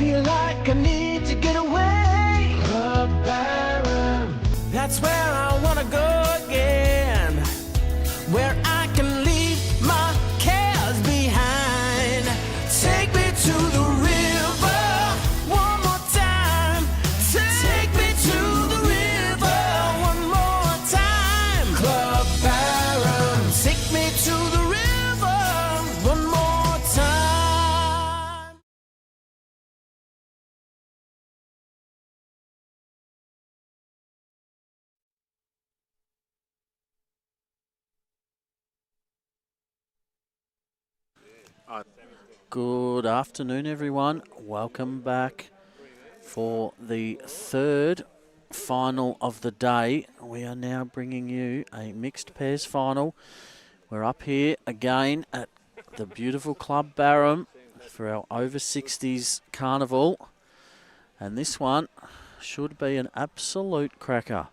feel like I need to get away. Club Baron. That's where I wanna go again, where I can leave my cares behind. Take me to the river one more time. Take me to the river one more time. Club Baron. Take me to the river one more time. Good afternoon, everyone. Welcome back for the third final of the day. We are now bringing you a mixed pairs final. We're up here again at the beautiful Club Barham for our over 60s carnival. And this one should be an absolute cracker.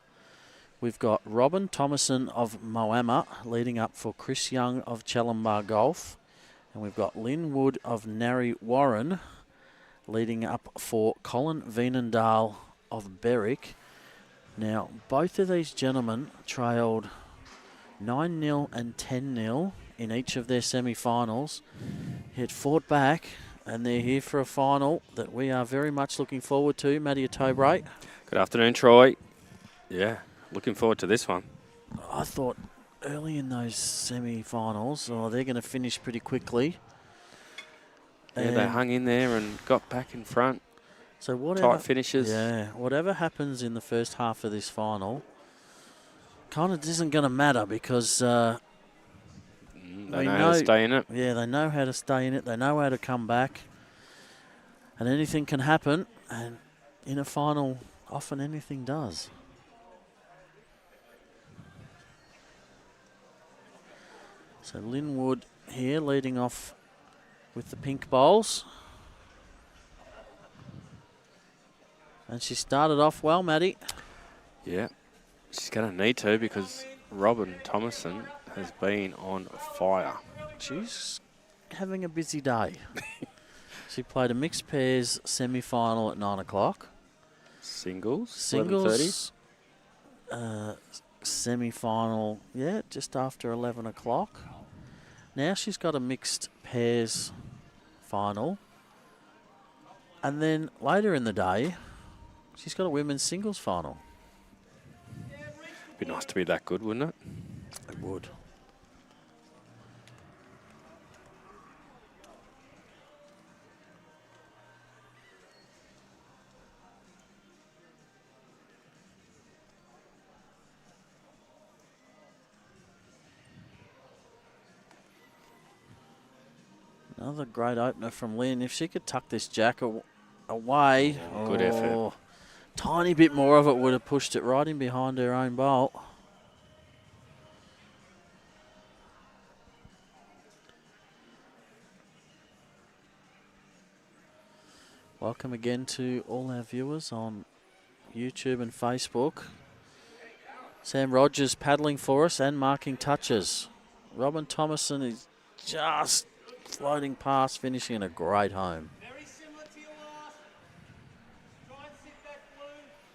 We've got ROBYN Thomassen of Moama leading up for Chris Young of Chalambar Golf. And we've got LYNNE Wood of Narre Warren leading up for COLIN VEENENDAAL of Berwick. Now, both of these gentlemen trailed 9-0 and 10-0 in each of their semi-finals. Had fought back, and they're here for a final that we are very much looking forward to. Matty Atobray. Good afternoon, Troy. Yeah, looking forward to this one. I thought early in those semi-finals, they're going to finish pretty quickly. Yeah, they hung in there and got back in front. So whatever, tight finishes. Yeah, whatever happens in the first half of this final kind of isn't going to matter because they know how to stay in it. Yeah, they know how to stay in it. They know how to come back. And anything can happen. And in a final, often anything does. So LYNNE Wood here leading off with the pink bowls. And she started off well, Matty. Yeah, she's going to need to because ROBYN Thomassen has been on fire. She's having a busy day. She played a mixed pairs semi-final at 9 o'clock. Singles, Singles, semi-final, yeah, just after 11 o'clock. Now she's got a mixed pairs final. And then later in the day, she's got a women's singles final. Be nice to be that good, wouldn't it? It would. Another great opener from Lynn. If she could tuck this jack away. Good effort. Tiny bit more of it would have pushed it right in behind her own bolt. Welcome again to all our viewers on YouTube and Facebook. Sam Rogers paddling for us and marking touches. ROBYN Thomassen is just floating past, finishing in a great home. Very similar to your last. Try and sit that blue.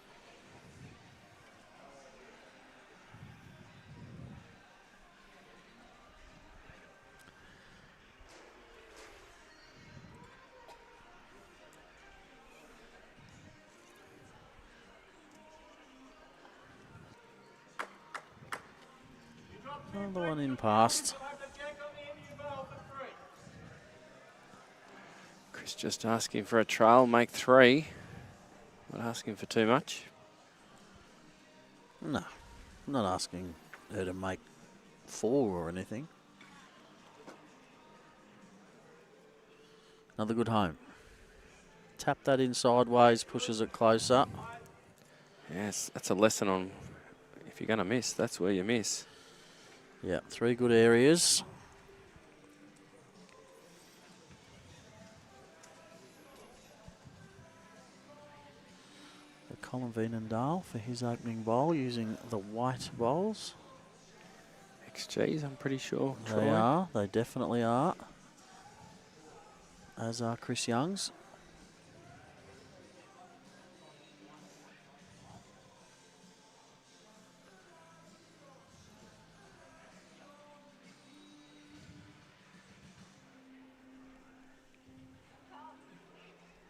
Another one in past. Chris just asking for a trail, make 3. Not asking for too much. No, I'm not asking her to make 4 or anything. Another good home. Tap that in sideways, pushes it closer. Yes, that's a lesson on if you're going to miss, that's where you miss. Yeah, 3 good areas. COLIN VEENENDAAL for his opening bowl using the white bowls. XGs, I'm pretty sure. They are. They definitely are. As are Chris Young's.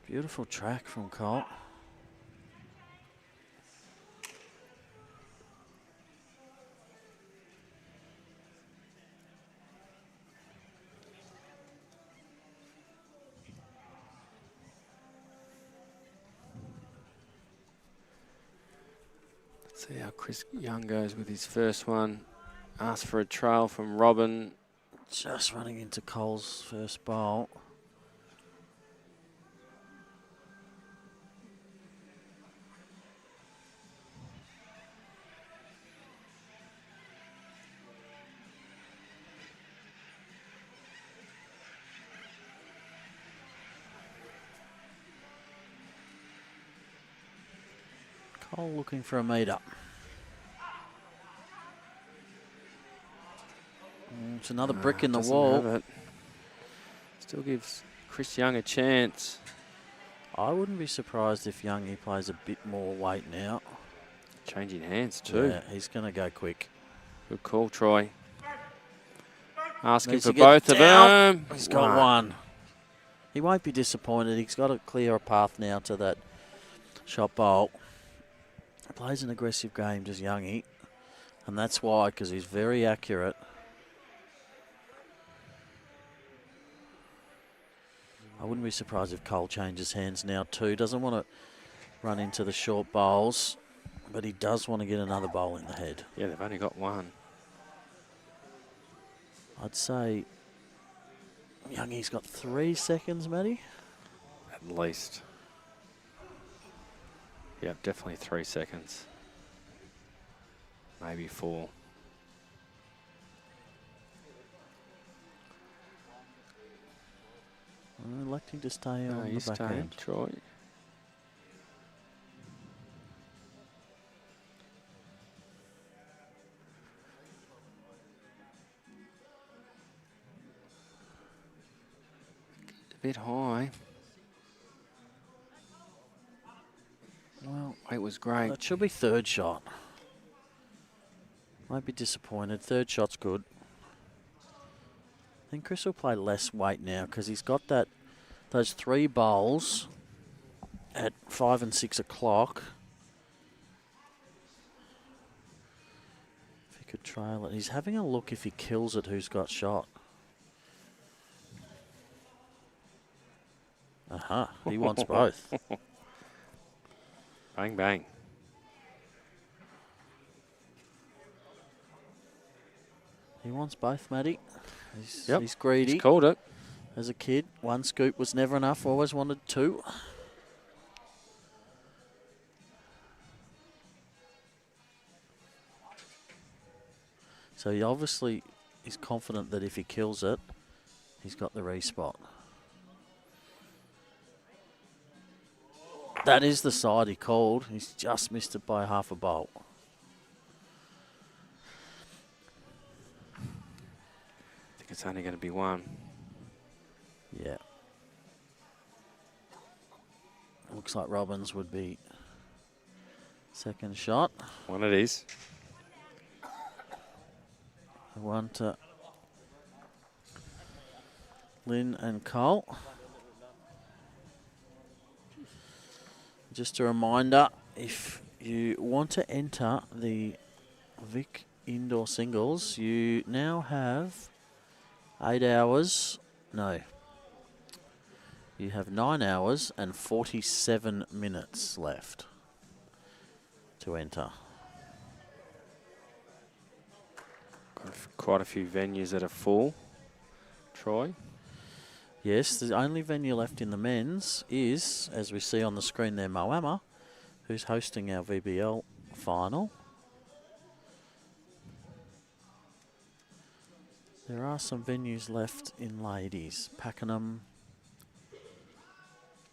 Beautiful track from Cole. Let's see how Chris Young goes with his first one. Asked for a trail from ROBYN. Just running into Cole's first bowl. Cole looking for a meter. It's another brick in the Doesn't wall. have it. Still gives Chris Young a chance. I wouldn't be surprised if Youngie plays a bit more weight now. Changing hands too. Yeah, he's going to go quick. Good call, Troy. Asking Needs for to get both of down. them. He's got one. He won't be disappointed. He's got to clear a path now to that shot bowl. He plays an aggressive game, does Youngie. And that's why, because he's very accurate. I wouldn't be surprised if Cole changes hands now too. Doesn't want to run into the short bowls, but he does want to get another bowl in the head. Yeah, they've only got one. I'd say Youngie's got 3 seconds, Matty. At least. Yeah, definitely 3 seconds. Maybe 4. Electing to stay No, on the he's back staying, end. Troy. A bit high. Well, It was great. that should be third shot. Might be disappointed. Third shot's good. I think Chris will play less weight now because he's got those 3 bowls at 5 and 6 o'clock. If he could trail it. He's having a look if he kills it who's got shot. Aha, he wants both. Bang, bang. He wants both, Matty. Yep, He's greedy. He's called it. As a kid, 1 scoop was never enough. Always wanted 2. So he obviously is confident that if he kills it, he's got the respot. That is the side he called. He's just missed it by half a bolt. I think it's only going to be 1. Yeah. Looks like Robbins would be second shot. 1 it is. One to Lynn and Cole. Just a reminder, if you want to enter the Vic Indoor Singles, you now have 8 hours. No. You have 9 hours and 47 minutes left to enter. Quite a few venues that are full. Troy? Yes, the only venue left in the men's is, as we see on the screen there, Moama, who's hosting our VBL final. There are some venues left in ladies. Pakenham,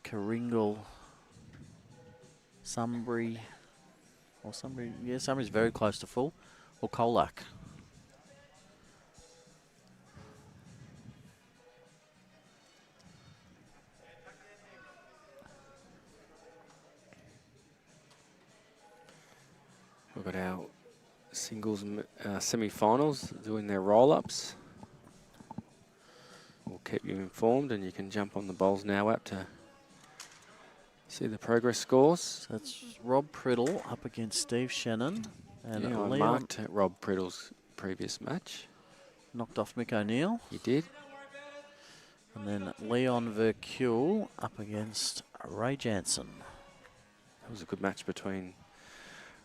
Karingal, Sunbury, or Sunbury, yeah, Sunbury's very close to full, or Colac. We've got our singles semi-finals doing their roll-ups. We'll keep you informed, and you can jump on the Bowls Now app to See the progress scores. So that's Rob Priddle up against Steve Shannon. And Yeah, I Leon marked Rob Priddle's previous match. knocked off Mick O'Neill. He did. And then Leon Vercule up against Ray Jansen. That was a good match between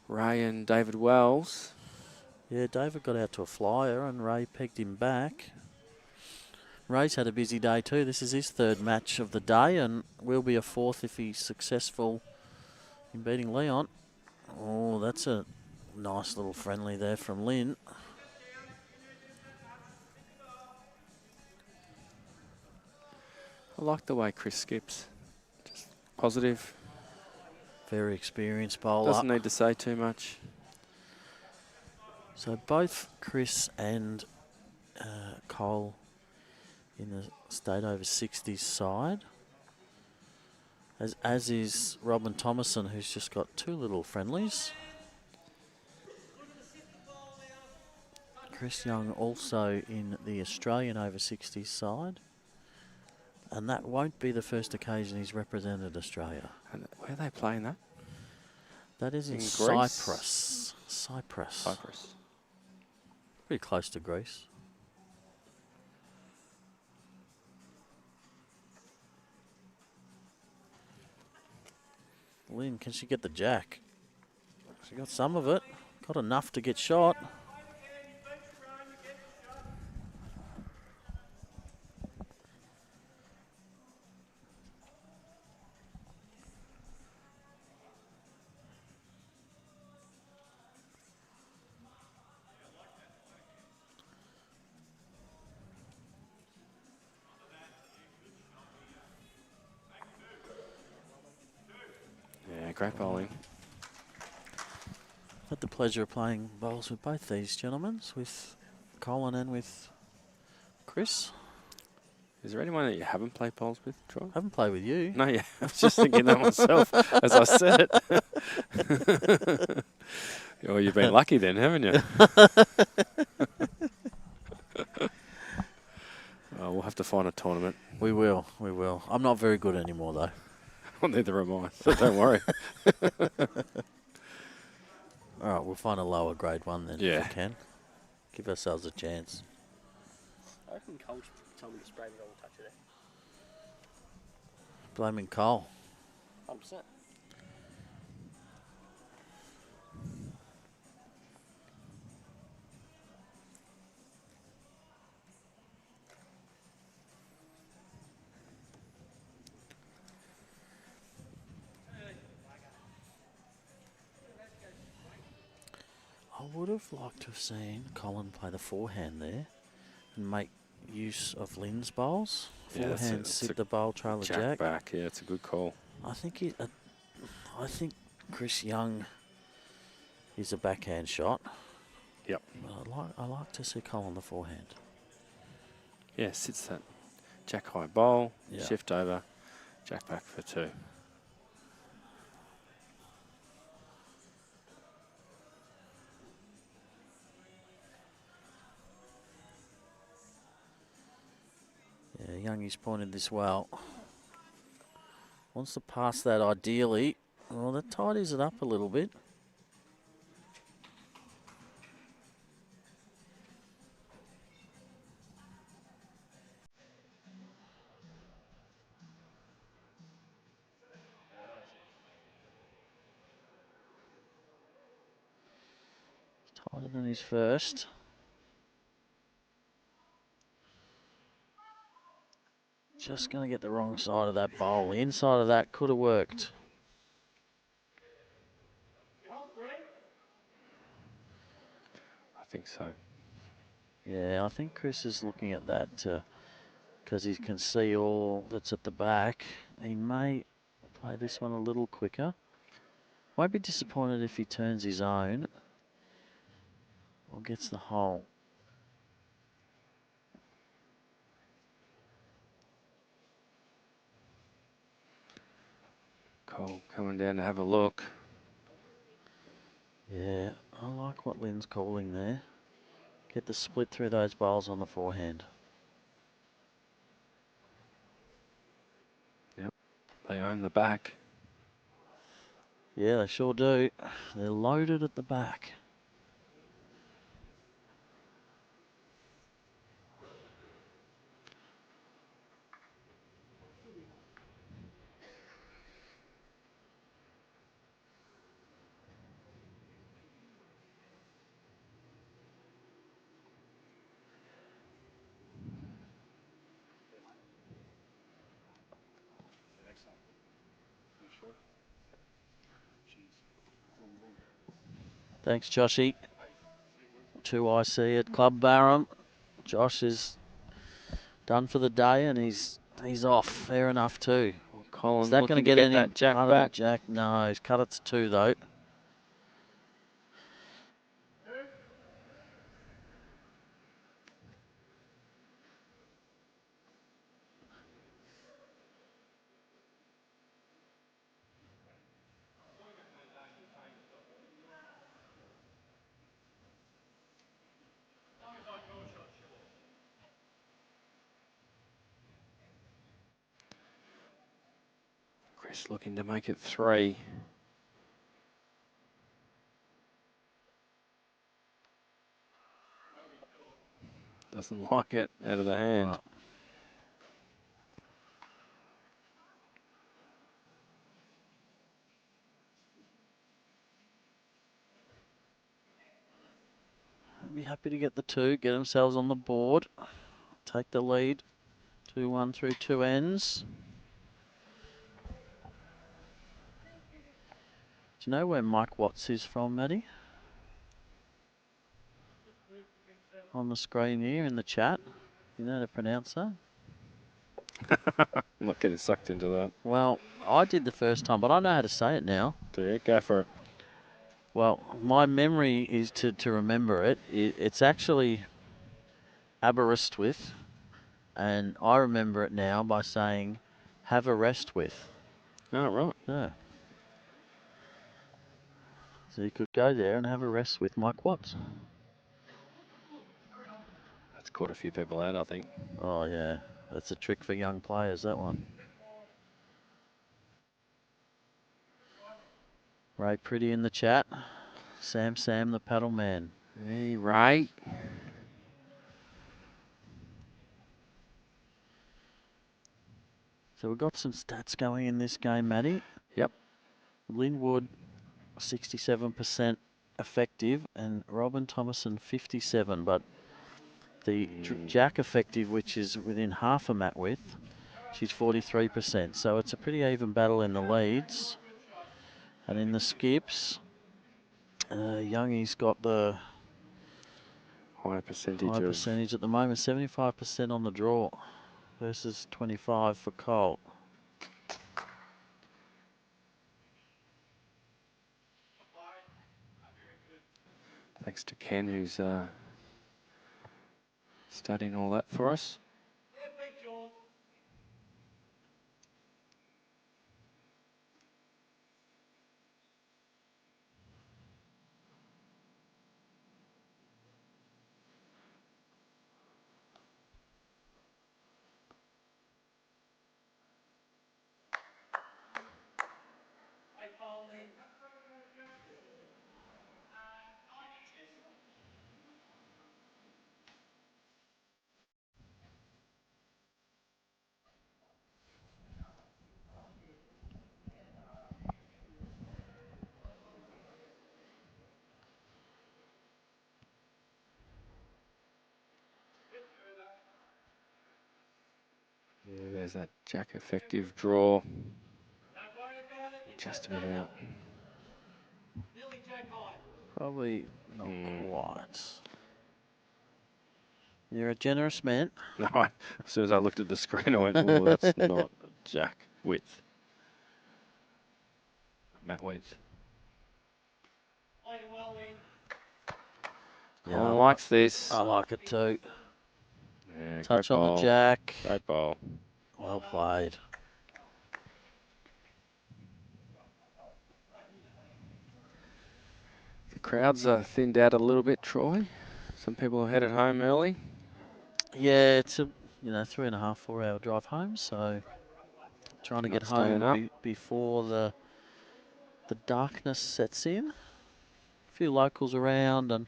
Ray and David Wells. Yeah, David got out to a flyer and Ray pegged him back. Ray's had a busy day too. This is his third match of the day and will be a fourth if he's successful in beating Leon. Oh, that's a nice little friendly there from Lynn. I like the way Chris skips. Just positive. Very experienced bowler. Doesn't need to say too much. So both Chris and Cole in the state over 60s side. As is Robyn Thomassen, who's just got two little friendlies. Chris Young also in the Australian over 60s side. And that won't be the first occasion he's represented Australia. And where are they playing that? That is in Greece? Cyprus. Cyprus. Pretty close to Greece. Lynn, can she get the jack? She got some of it. Got enough to get shot. Yeah, great bowling. Had the pleasure of playing bowls with both these gentlemen, with Colin and with Chris. Is there anyone that you haven't played bowls with, Troy? I haven't played with you. No, yeah. I was just thinking that myself as I said it. Well, you've been lucky then, haven't you? We'll have to find a tournament. We will. I'm not very good anymore, though. Well, neither am I, so don't worry. All right, we'll find a lower grade one then Yeah. if we can. Give ourselves a chance. I reckon Cole told me to spray the wrong touch of there. Blaming Cole. 100%. I would have liked to have seen Colin play the forehand there and make use of Lynn's bowls. Yeah, Forehand, it's sit a the bowl, trail the jack. back, yeah, it's a good call. I think Chris Young is a backhand shot. Yep. But I like to see Colin the forehand. Yeah, sits that jack high bowl, Yeah. shift over, jack back for two. Yeah, Youngie's pointed this well. Wants to pass that ideally. Well, that tidies it up a little bit. Tighter than his first. Just going to get the wrong side of that bowl. The inside of that could have worked. I think so. Yeah, I think Chris is looking at that because he can see all that's at the back. He may play this one a little quicker. Won't be disappointed if he turns his own or gets the hole. Cole coming down to have a look. Yeah, I like what Lynn's calling there. Get the split through those bowls on the forehand. Yep, they own the back. Yeah, they sure do. They're loaded at the back. Thanks, Joshy. 2 IC at Club Barham. Josh is done for the day and he's off. Fair enough too. Colin Is that going to looking get any that jack harder than back. Jack? No, he's cut it to 2 though. Chris looking to make it 3. Doesn't like it out of the hand. Right. Be happy to get the 2, get themselves on the board, take the lead. 2-1 through 2 ends. Do you know where Mike Watts is from, Maddie? On the screen here in the chat. You know how to pronounce that? I'm not getting sucked into that. Well, I did the first time, but I know how to say it now. Do you? Go for it. Well, my memory is to remember it. It's actually Aberystwyth, and I remember it now by saying, have a rest with. Oh, right. Yeah. So you could go there and have a rest with Mike Watts. That's caught a few people out, I think. Oh, yeah. That's a trick for young players, that one. Ray Pretty in the chat. Sam the paddle man. Hey, Ray. So we've got some stats going in this game, Matty. Yep. Linwood, 67% effective, and Robyn Thomassen, 57. But the Jack effective, which is within half a mat width, she's 43%. So it's a pretty even battle in the leads. And in the skips, Youngie's got the High percentage high of... percentage at the moment, 75% on the draw versus 25 for Cole. Thanks to Ken, who's studying all that for us. Yeah, there's that Jack effective draw. Just about out. Probably not quite. You're a generous man. No, as soon as I looked at the screen, I went, oh, that's not Jack width. Mat width. Yeah, Colin likes this. I like it too. Yeah, Touch great on the ball. Jack. Great ball. Well played. The crowds are thinned out a little bit, Troy. Some people are headed home early. Yeah, it's a 3.5, 4 hour drive home, so trying to Not get staying home up. before the the darkness sets in. A few locals around and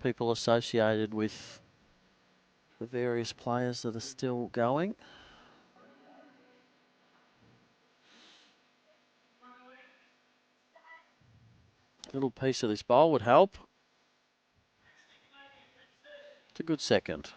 people associated with the various players that are still going. A little piece of this bowl would help. It's a good second.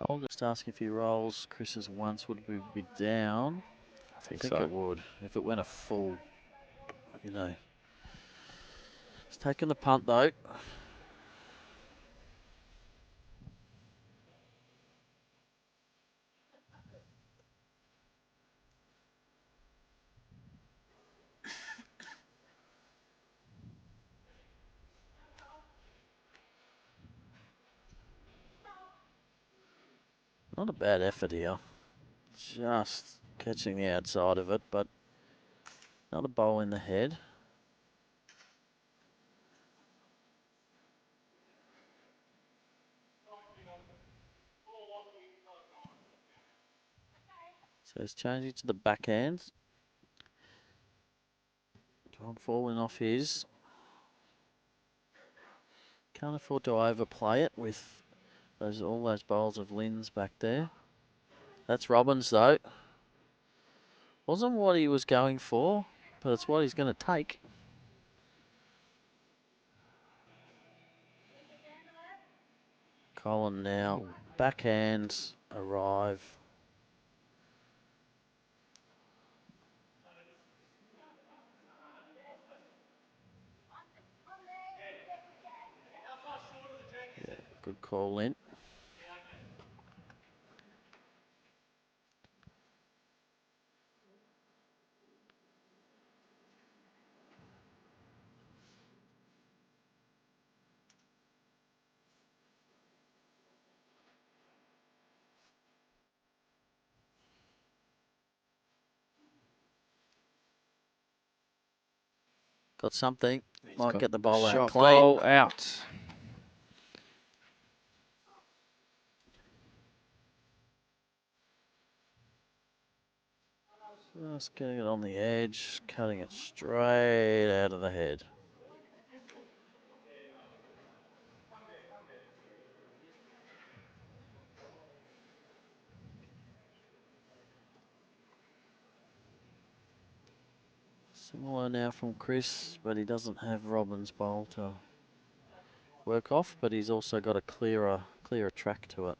Cole just asking if he rolls Chris's once, would we be down? I think I think it would. If it went a full, you know. He's taking the punt though. Not a bad effort here. Just catching the outside of it, but not a bowl in the head. So he's changing to the backhand. John falling off his. Can't afford to overplay it with all those bowls of LYNNE's back there. That's ROBYN's though. Wasn't what he was going for, but it's what he's going to take. Colin now. Backhands arrive. Yeah, good call in. Got something. He's Might got get the bowl out shot clean. bowl out. Just getting it on the edge, cutting it straight out of the head. Similar now from Chris, but he doesn't have ROBYN's bowl to work off, but he's also got a clearer track to it.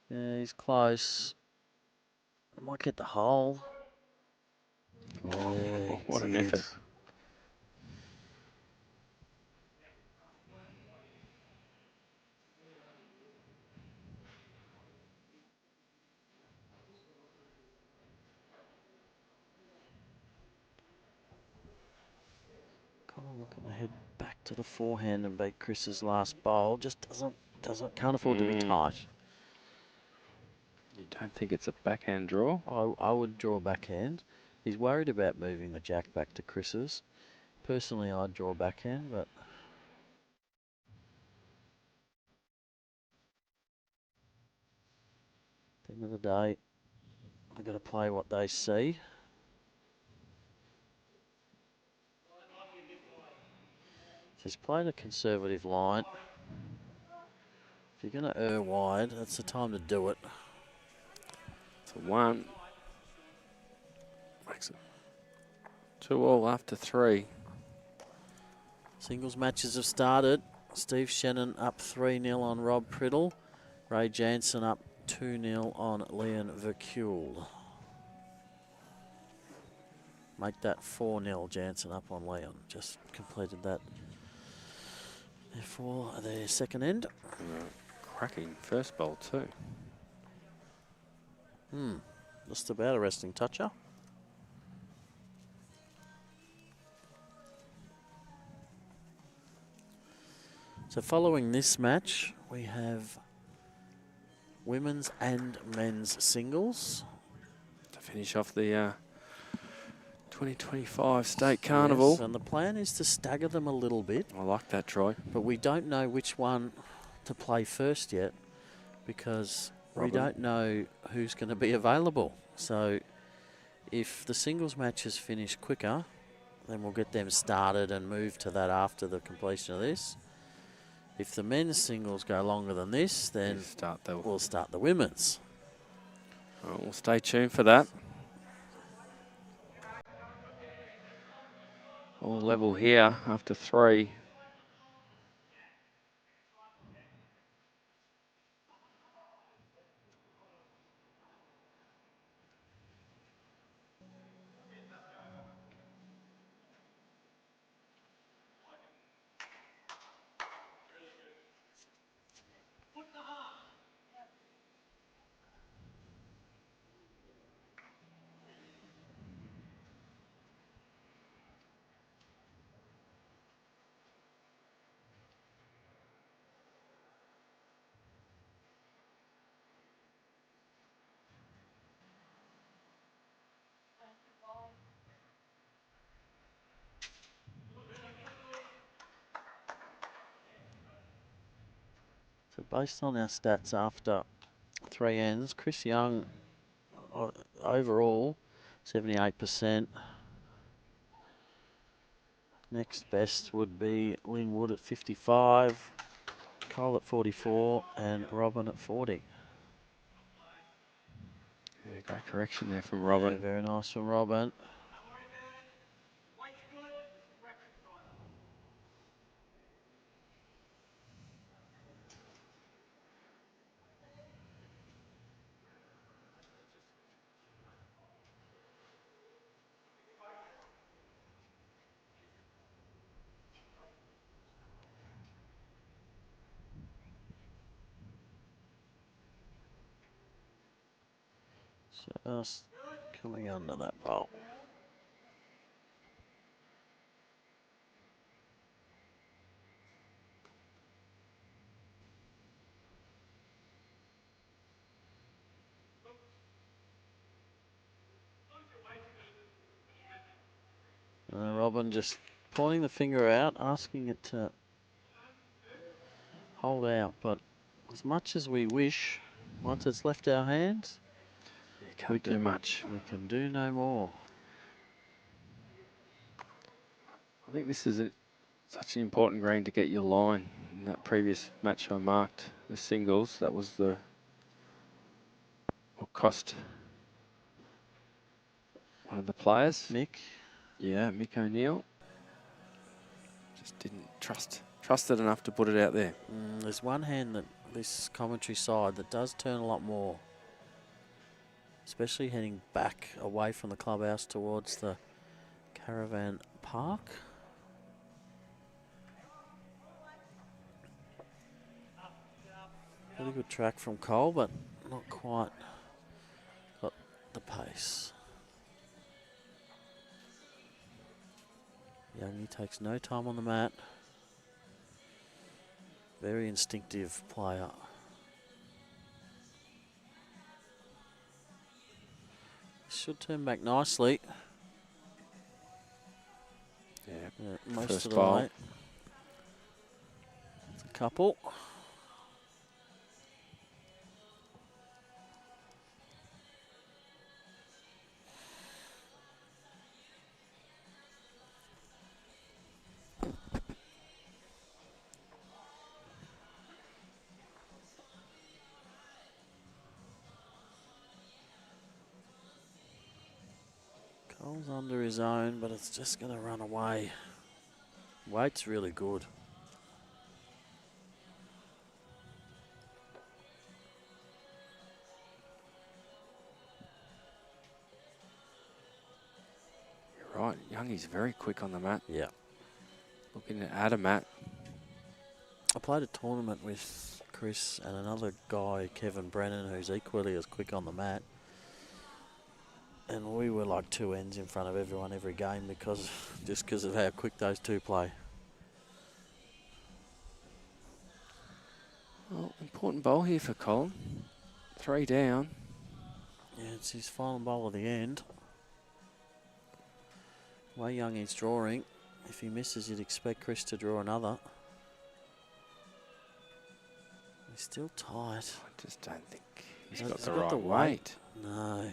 Yeah, he's close. Might get the hole. Oh, Yeah, what an did. effort. Colin looking to head back to the forehand and beat Chris's last bowl. Just can't afford to be tight. You don't think it's a backhand draw? I would draw backhand. He's worried about moving the jack back to Chris's. Personally, I'd draw backhand, but at the end of the day, they've got to play what they see. So he's playing a conservative line. If you're going to err wide, that's the time to do it. It's a 1. Makes it 2 all after 3. Singles matches have started. Steve Shannon up 3-0 on Rob Priddle. Ray Jansen up 2-0 on Leon Verkuel. Make that 4-0 Jansen up on Leon. Just completed that for their second end. Cracking first bowl too. Just about a resting toucher. So following this match, we have women's and men's singles. To finish off the 2025 State Carnival. Yes, and the plan is to stagger them a little bit. I like that, Troy. But we don't know which one to play first yet because we Robyn. don't know who's going to be available. So if the singles matches finish quicker, then we'll get them started and move to that after the completion of this. If the men's singles go longer than this, then we'll start the women's. Well, we'll stay tuned for that. All level here after 3. So based on our stats after 3 ends, Chris Young overall 78%. Next best would be Lynn Wood at 55, Cole at 44, and Robyn at 40. Yeah, great correction there from Robyn. Yeah, very nice from Robyn. Just coming under that bowl. Robyn just pointing the finger out, asking it to hold out. But as much as we wish, once it's left our hands, You can't do much. we can do no more. I think this is such an important green to get your line. In that previous match I marked the singles, that was the what cost one of the players. Mick? Yeah, Mick O'Neill. Just didn't trust it enough to put it out there. There's one hand that this commentary side that does turn a lot more, especially heading back away from the clubhouse towards the caravan park. Really good track from Cole, but not quite got the pace. Youngie takes no time on the mat. Very instinctive player. Should turn back nicely. Yeah, Most first of the bowl. way. It's a couple. Cole's under his own, but it's just going to run away. Weight's really good. You're right. Youngie's very quick on the mat. Yeah. Looking to add a mat. I played a tournament with Chris and another guy, Kevin Brennan, who's equally as quick on the mat. And we were like 2 ends in front of everyone every game just because of how quick those two play. Well, important bowl here for Colin. 3 down. Yeah, it's his final bowl of the end. Way Young is drawing. If he misses, you'd expect Chris to draw another. He's still tight. I just don't think he's Has got he the got right the weight. No.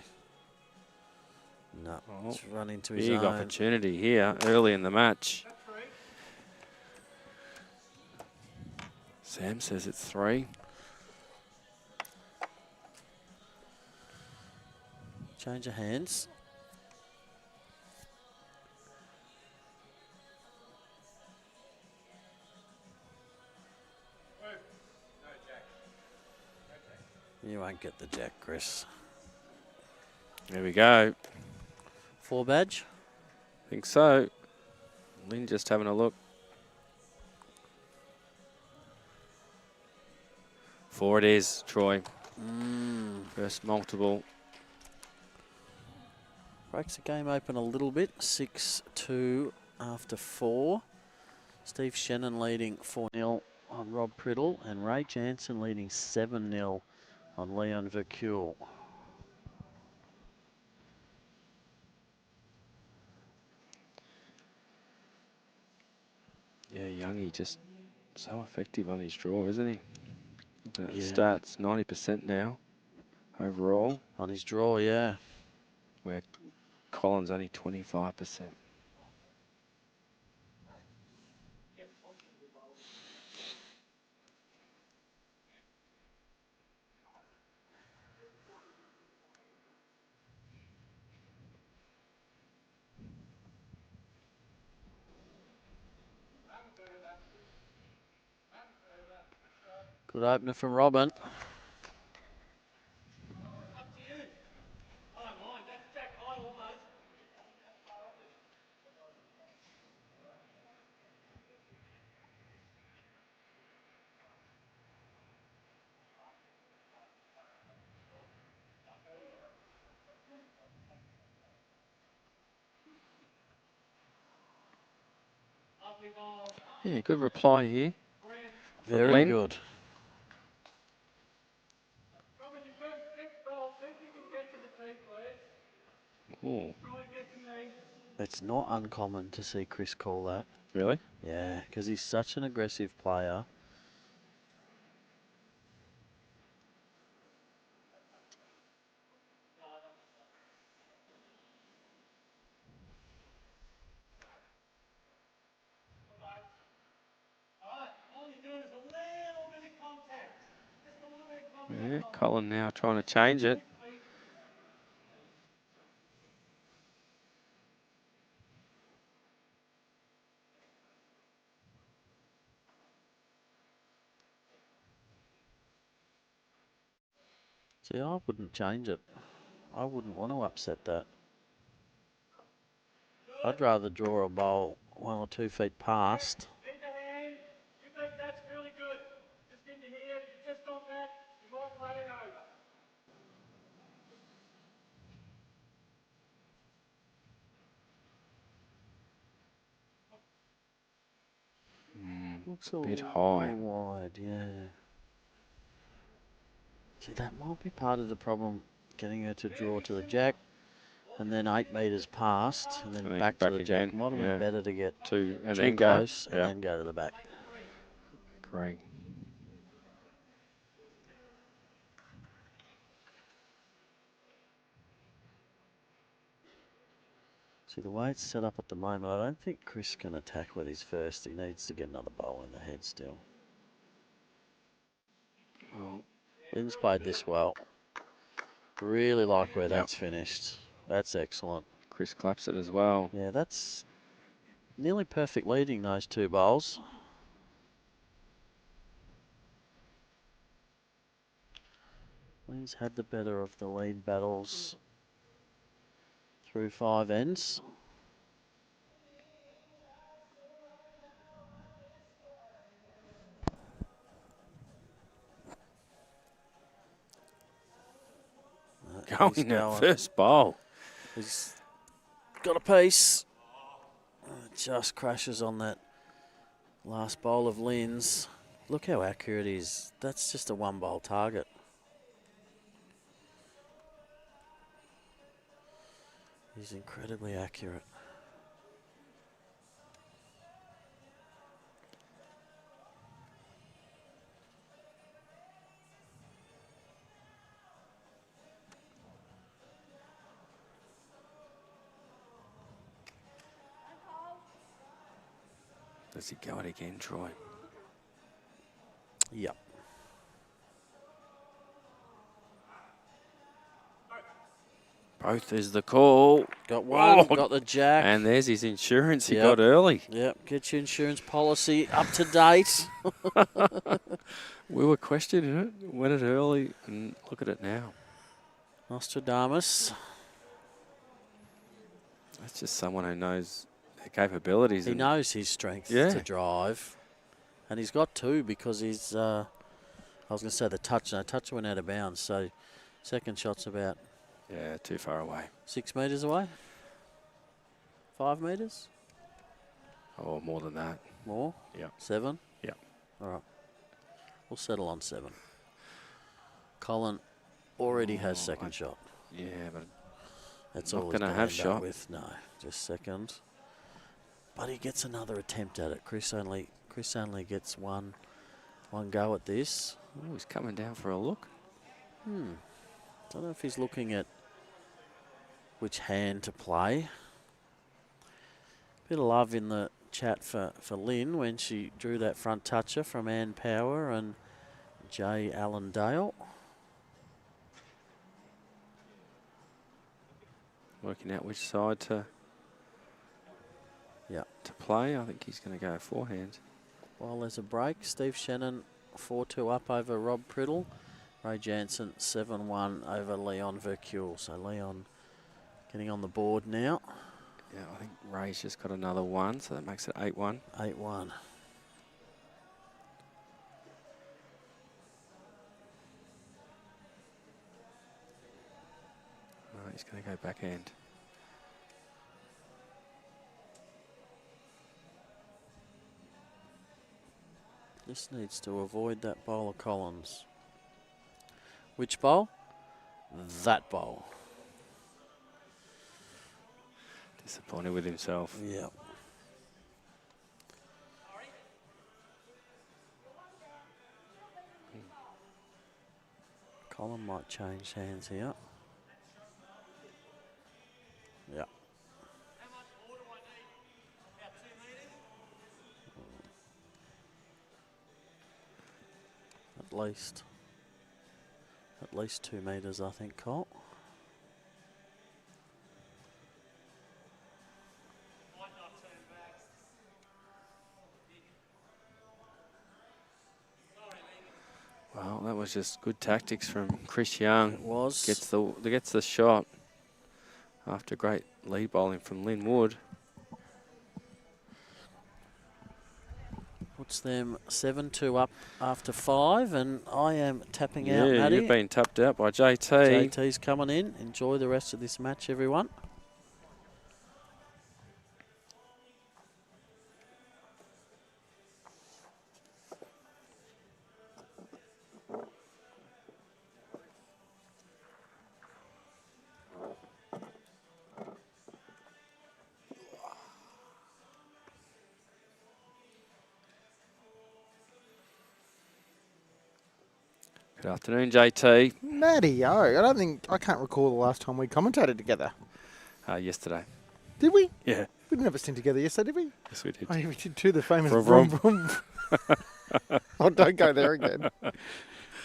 No, Oh, it's run into his big own. opportunity here early in the match. Sam says it's 3. Change of hands. You won't get the jack, Chris. There we go. 4 badge. Think so. Lynn just having a look. 4 it is, Troy. First multiple. Breaks the game open a little bit. 6-2 after 4. Steve Shannon leading 4-0 on Rob Priddle, and Ray Jansen leading 7-0 on Leon Vercule. Yeah, Youngie just so effective on his draw, isn't he? The Yeah. stats 90% now overall, On his draw, yeah. where Colin's only 25%. Good opener from Robyn. Up to you. I don't mind. That's jack high almost. Lovely ball. Yeah, good reply here. Very Lynn. good. Robyn, your first next ball. See if you can get to the tee, please. Ooh, Try and get to me. It's not uncommon to see Chris call that. really? Yeah, because he's such an aggressive player. Alright, all you're doing is a little bit of contact. Just a little bit of contact. Yeah, Colin now trying to change it. See, I wouldn't change it. I wouldn't want to upset that. I'd rather draw a bowl 1 or 2 feet past. Into hand. You think that's really good. Just into here. Just on that. You might play it over. Looks Bit a high. little wide, yeah. See, that might be part of the problem, getting her to draw to the jack, and then 8 metres past, and then And then back to back the again, jack. Might have yeah. been better to get Two and too then go. close and Yeah, then go to the back. great. See, the way it's set up at the moment, I don't think Chris can attack with his first. He needs to get another bowl in the head still. Well, Lynn's played this well. Really like where that's finished. That's excellent. Chris claps it as well. Yeah, that's nearly perfect leading, those 2 bowls. Lynn's had the better of the lead battles through 5 ends. He's Going that going. first bowl. He's got a piece. Just crashes on that last bowl of Lynn's. Look how accurate he is. That's just a one bowl target. He's incredibly accurate. Does he go it again, Troy? Yep. Both is the call. Got one, Oh, got the jack. And there's his insurance he Yep. got early. Yep, get your insurance policy up to date. We were questioning it, went it early, and look at it now. Nostradamus. That's just someone who knows their capabilities. He and knows his strength Yeah. to drive. And he's got two because he's, I was going to say the touch. No, touch went out of bounds. So second shot's about Yeah, too far away. 6 metres away. 5 metres? Or more than that. More? Yep. 7? Yep. All right. We'll settle on 7. Colin already has second shot. Yeah, but That's not all he's gonna gonna have end up shot. with. No, just second. But he gets another attempt at it. Chris only gets one go at this. oh, he's coming down for a look. Don't know if he's looking at which hand to play. Bit of love in the chat for Lynn when she drew that front toucher from Ann Power and Jay Allendale. Working out which side to play. I think he's going to go forehand. While there's a break, Steve Shannon 4-2 up over Rob Priddle. Ray Jansen 7-1 over Leon Vercule. So Leon getting on the board now. Yeah, I think Ray's just got another one, so that makes it 8-1. 8-1. Right, he's going to go backhand. Just needs to avoid that bowl of Collins. Which bowl? That bowl. Disappointed with himself. Yep. Colin might change hands here. Yep. At least 2 metres, I think, Cole. Well, that was just good tactics from Chris Young. It was. Gets the shot after great lead bowling from Lynn Wood. Puts them 7-2 up after 5, and I am tapping out, Yeah, Matty. you've been tapped out by JT. JT's coming in. Enjoy the rest of this match, everyone. Good afternoon, JT. Matty, I can't recall the last time we commentated together. Yesterday. Did we? Yeah. We didn't have a stint together yesterday, did we? Yes, we did. Oh, yeah, we did too, the famous Vroom, vroom vroom. Oh, don't go there again.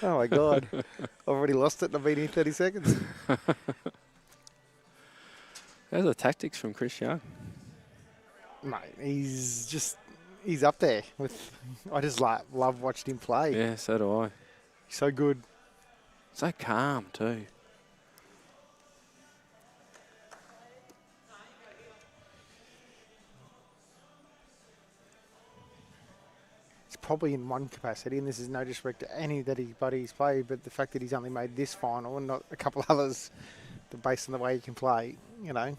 Oh, my God. I've already lost it and I've been here 30 seconds. Those are tactics from Chris Young. Mate, he's up there. I just love watching him play. Yeah, so do I. He's so good. So calm, too. It's probably in one capacity, and this is no disrespect to any that he's played, but the fact that he's only made this final and not a couple others based on the way you can play, you know.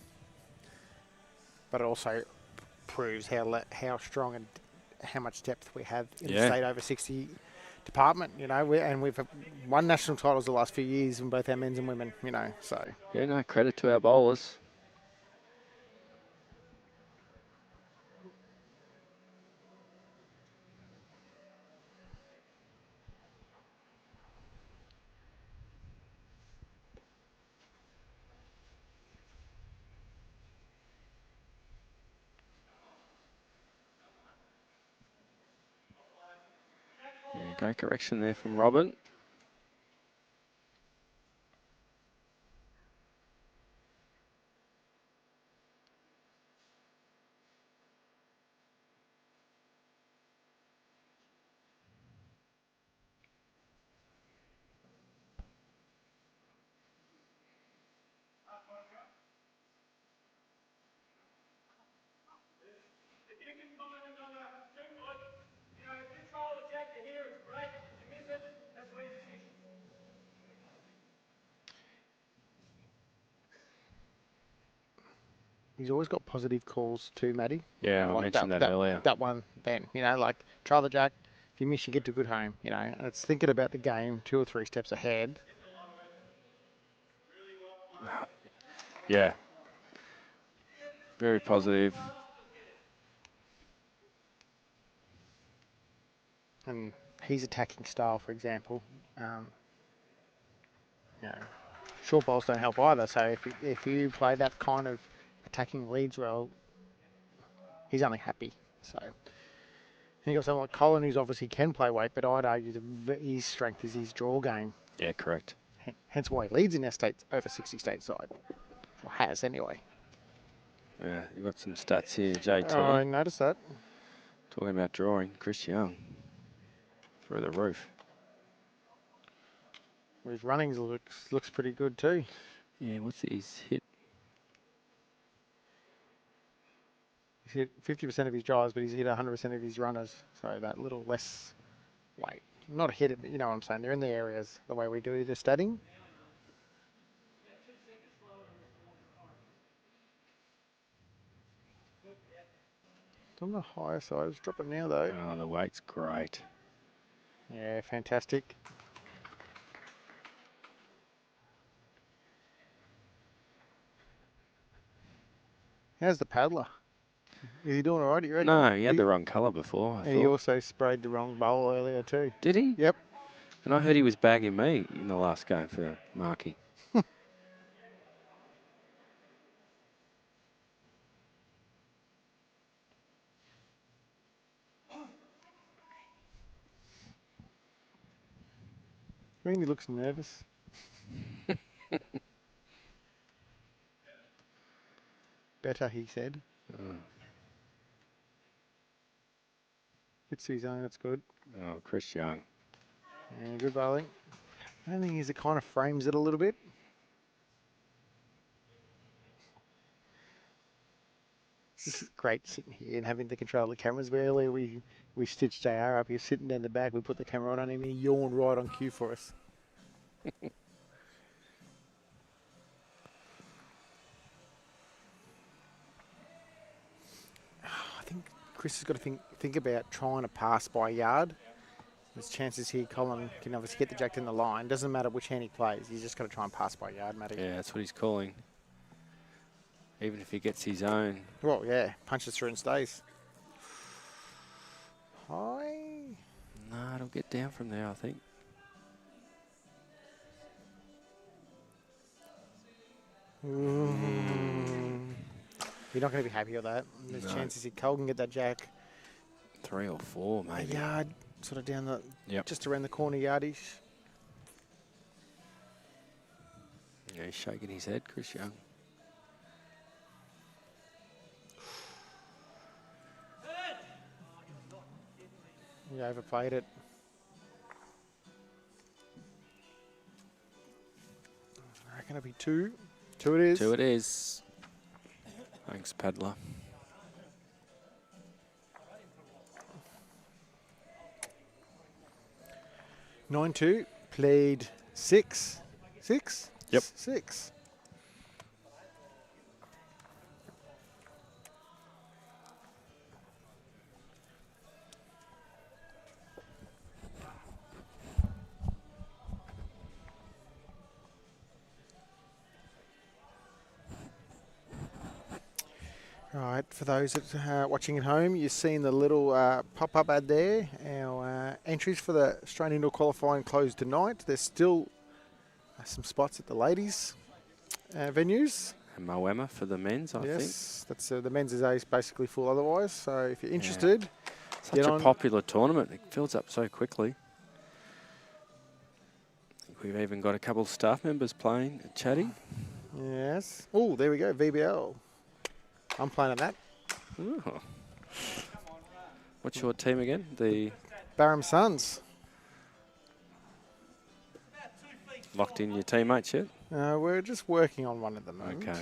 But it also proves how strong and how much depth we have in the state over 60 department, you know. We've won national titles the last few years in both our men's and women, you know. So Yeah, no, credit to our bowlers. Yeah, great correction there from Robyn. If you can find another 2 foot, you know, if you troll the jack to here, it's great. If you miss it, that's where you finish. he's always got positive calls too, Matty. Yeah, I mentioned that earlier. That one, Ben. You know, like try the jack. If you miss, you get to good home. You know, and it's thinking about the game 2 or 3 steps ahead. Yeah. Very positive. And his attacking style, for example, you know, short balls don't help either. So if you play that kind of attacking leads role, he's only happy. So you got someone like Colin, who's obviously can play weight, but I'd argue his strength is his draw game. Yeah, correct. Hence why he leads in our states over 60 stateside, or has anyway. Yeah, you got some stats here, JT. Oh, I noticed that. Talking about drawing, Chris Young through the roof. His runnings looks pretty good too. Yeah, what's his hit? He's hit 50% of his drives, but he's hit 100% of his runners. So that little less weight. Not a hit, but you know what I'm saying. They're in the areas the way we do the statting. It's on the higher side. It's dropping now though. Oh, the weight's great. Yeah, fantastic. How's the paddler? Is he doing all right? You reckon? No, he had the wrong colour before, I And he thought. also sprayed the wrong bowl earlier too. Did he? Yep. And I heard he was bagging me in the last game for Marky. I mean, he looks nervous. Better, he said. Hits his own, that's good. Oh, Chris Young. Yeah, good bowling. I don't think it kind of frames it a little bit. This is great sitting here and having to control the cameras. Earlier we stitched JR up. He was sitting down the back. We put the camera on him and he yawned right on cue for us. I think Chris has got to think about trying to pass by yard. There's chances here Colin can obviously get the jack in the line. Doesn't matter which hand he plays. He's just got to try and pass by yard, Matty. Yeah, that's what he's calling. Even if he gets his own. Well, yeah, punches through and stays. High. No, it'll get down from there, I think. You're not going to be happy with that. There's chances that Cole can get that jack 3 or 4, a maybe. yard, sort of down the, Yep. just around the corner yardish. Yeah, he's shaking his head, Chris Young. He overplayed it. I reckon it'll be 2. 2 it is. 2 it is. Thanks, Paddler. Nine 2. Played 6. 6? Yep. 6. Right, for those that are watching at home, you've seen the little pop-up ad there. Our entries for the Australian Indoor Qualifying closed tonight. There's still some spots at the ladies' venues. And Moama for the men's, I think. Yes, that's the men's is basically full otherwise. So if you're interested, Such get a on. popular tournament. It fills up so quickly. I think we've even got a couple of staff members playing, chatting. Yes. Oh, there we go, VBL. I'm playing at that. Ooh. What's your team again? The Barham Suns. locked in your teammates yet? We're just working on one at the moment. Okay.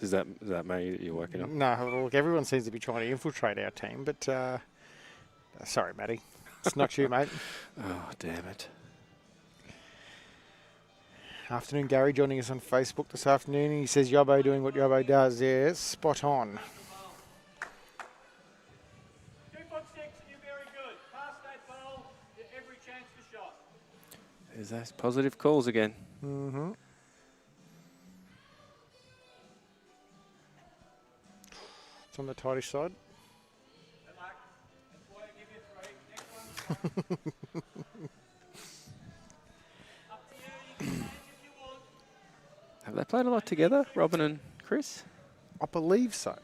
Is that me that you're working on? No, look, everyone seems to be trying to infiltrate our team, but sorry, Matty. It's not you, mate. Oh, damn it. Afternoon, Gary joining us on Facebook this afternoon. He says Yobbo doing what Yobbo does. Yeah, spot on. 2'6", and you're very good. Pass that ball, you have every chance for shot. There's those positive calls again. Mm-hmm. It's on the tightish side. Good luck. That's why I give you 3. Next one. Up to you. You can change if you want. Have they played a lot together, Robyn and Chris? I believe so.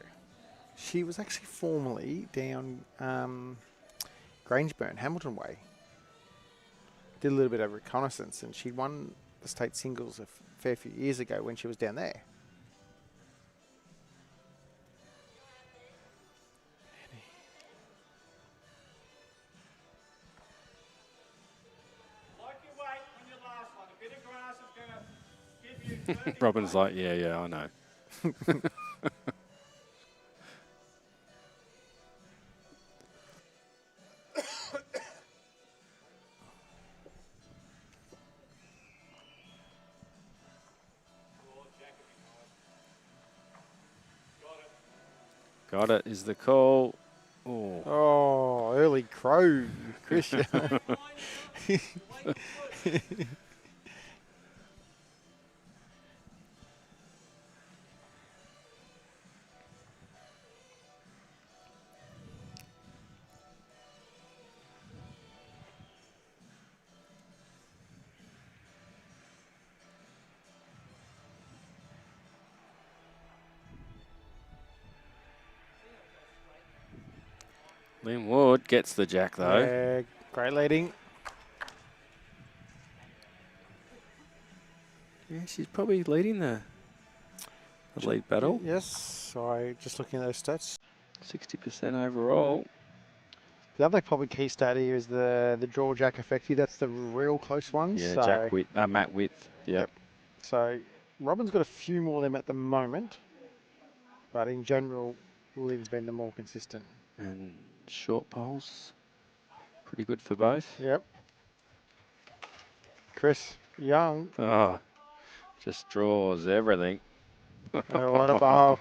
She was actually formerly down Grangeburn, Hamilton Way. Did a little bit of reconnaissance, and she won the state singles a fair few years ago when she was down there. Like your weight on your last one. A bit of grass is going to give you 30 Robyn's like, yeah, I know. Got it is the call. Oh, Oh, early crow, Christian. Lynn Wood gets the jack though. Yeah, great leading. Yeah, she's probably leading the lead battle. Yes, sorry, just looking at those stats. 60% overall. The other probably key stat here is the draw jack effective. That's the real close ones. Yeah, so, Jack Witt, Matt Width. Yep. So Robyn's got a few more of them at the moment, but in general, Lynn's been the more consistent. And short poles, pretty good for both. Yep. Chris Young, Oh, just draws everything. a lot of bowl.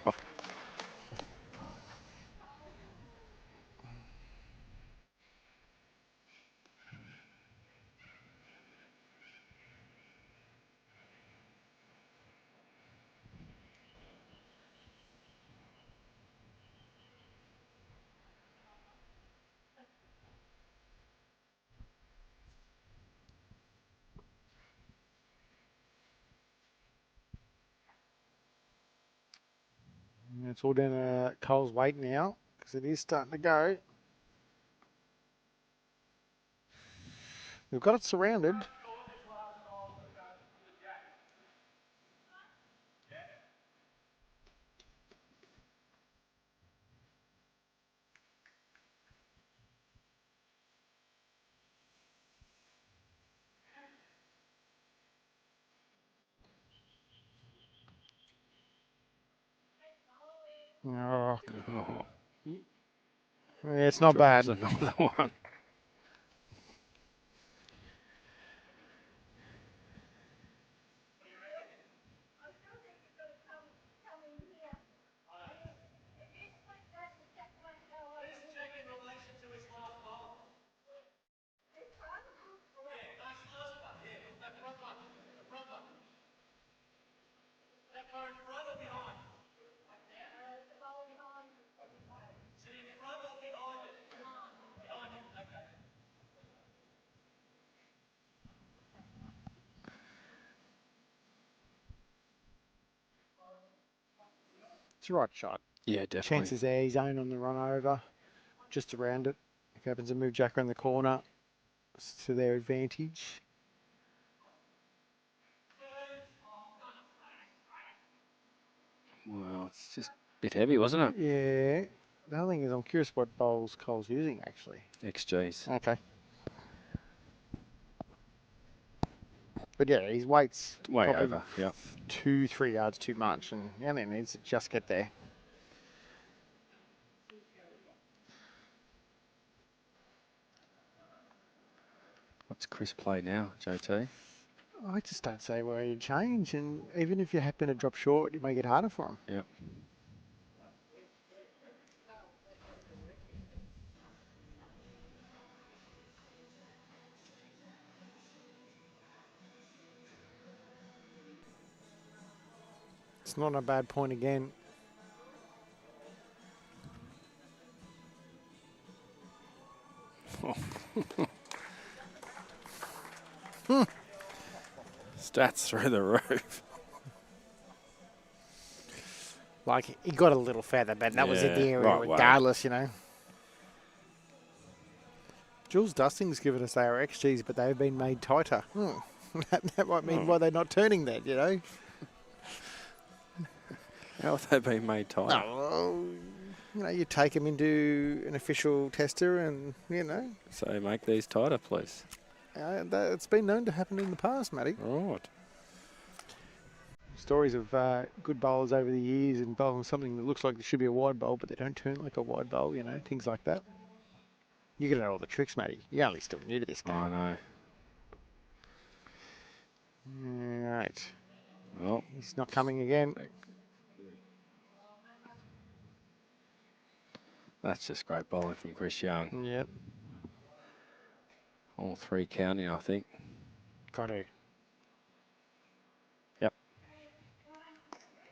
It's all down to Cole's weight now because it is starting to go. We've got it surrounded. Oh, Oh, yeah, it's not bad. drops another one. It's the right shot. Yeah, definitely. Chances there, he's own on the run over, just around it. If he happens to move Jack around the corner, it's to their advantage. Well, it's just a bit heavy, wasn't it? Yeah. The other thing is, I'm curious what bowls Cole's using, actually. XGs. Okay. But yeah, his weight's Way probably over, yeah. 2-3 yards too much, and he only needs to just get there. What's Chris play now, JT? I just don't say where you change, and even if you happen to drop short, it make it harder for him. Yep. It's not a bad point again. Stats through the roof. Like, he got a little further, but that was in the Yeah, area right way. regardless, you know. Jules Dusting's given us our XGs, but they've been made tighter. That might mean why they're not turning that, you know. How have they been made tight? No, you know, you take them into an official tester and, you know, So make these tighter, please. it's been known to happen in the past, Matty. Right. Stories of good bowlers over the years and bowling something that looks like it should be a wide bowl, but they don't turn like a wide bowl, you know, things like that. You got to know all the tricks, Matty. You're only still new to this game. I know. Right. Well, He's not coming again. that's just great bowling from Chris Young. Yep. All three counting, I think. Got to. Yep.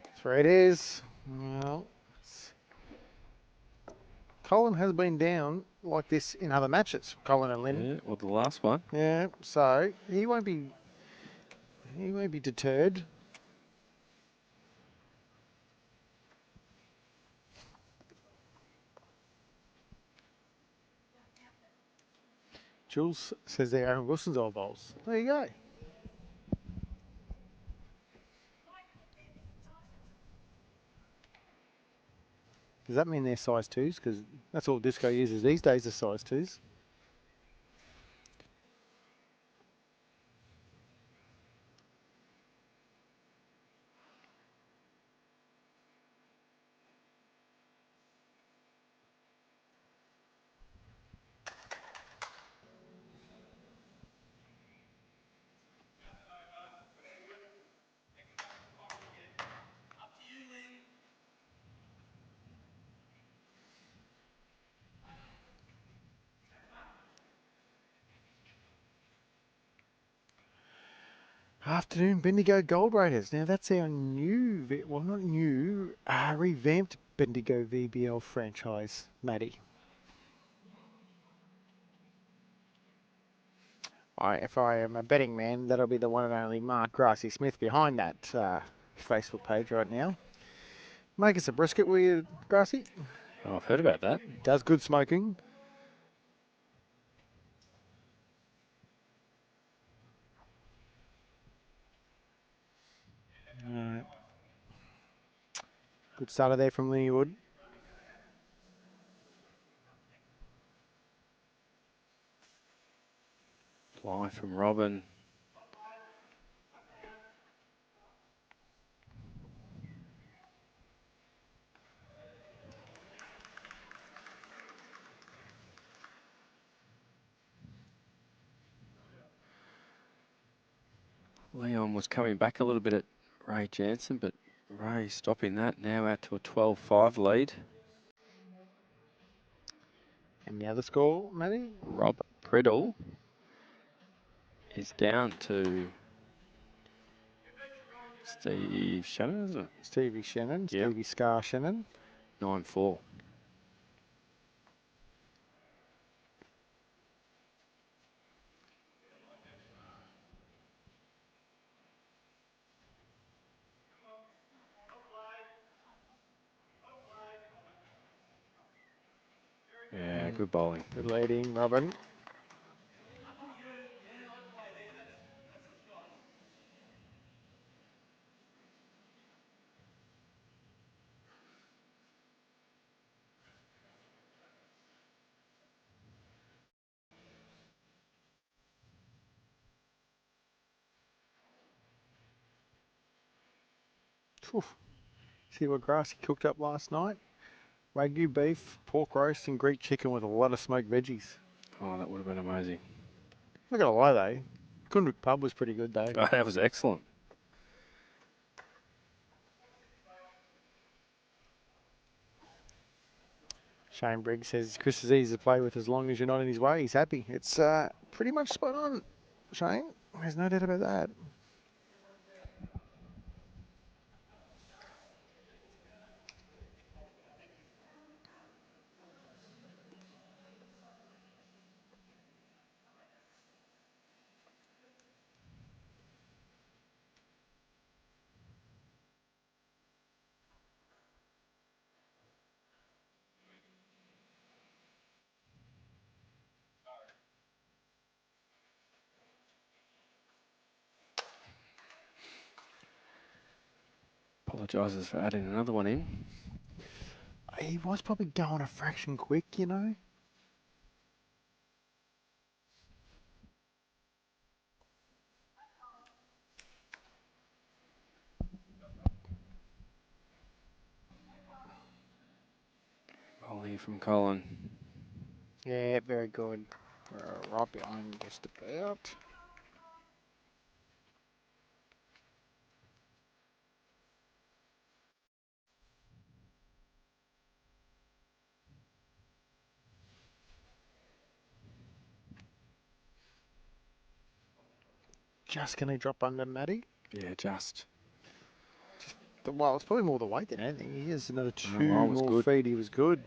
That's where it is. Well, Colin has been down like this in other matches. Colin and Lynn. Yeah, well, the last one. Yeah. So he won't be deterred. Jules says they're Aaron Wilson's old bowls. There you go. Does that mean they're size 2s? Because that's all Disco uses these days, is size 2s. Afternoon Bendigo Gold Raiders. Now that's our new, well not new, revamped Bendigo VBL franchise, Matty. If I am a betting man, that'll be the one and only Mark Grassy Smith behind that Facebook page right now. Make us a brisket, will you, Grassy? Oh, I've heard about that. Does good smoking. Alright. Good starter there from Linnywood. Fly from Robyn. Leon was coming back a little bit at Ray Jansen, but Ray stopping that now out to a 12-5 lead. And the other score, Matty? Rob Priddle is down to Steve Shannon, isn't it? Stevie Shannon, Yep. Stevie Scar Shannon. 9-4. good bowling. Good leading, Robyn. Oof. See what grass he cooked up last night? Wagyu beef, pork roast, and Greek chicken with a lot of smoked veggies. Oh, that would have been amazing. Not gonna lie though, Kunrik pub was pretty good though. Oh, that was excellent. Shane Briggs says Chris is easy to play with as long as you're not in his way. He's happy. It's pretty much spot on, Shane. There's no doubt about that. Apologises for adding another one in. He was probably going a fraction quick, you know. Bowling from Colin. Yeah, very good. We're right behind just about. Just gonna drop under Matty. Yeah, just. Well, it's probably more the weight than anything. He has another two well, it was more good. feet. He was good.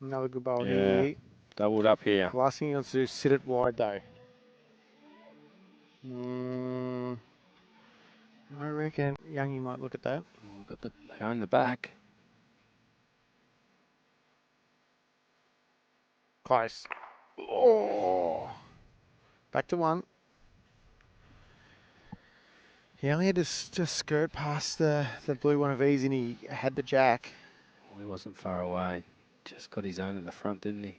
Another good bowl Yeah, here. doubled up here. The last thing he wants to do is sit it wide though. I reckon Youngie might look at that. We've got they own the back. Close. Oh. Back to one. He only had to just skirt past the blue one of these and he had the jack. He wasn't far away. Just got his own at the front, didn't he?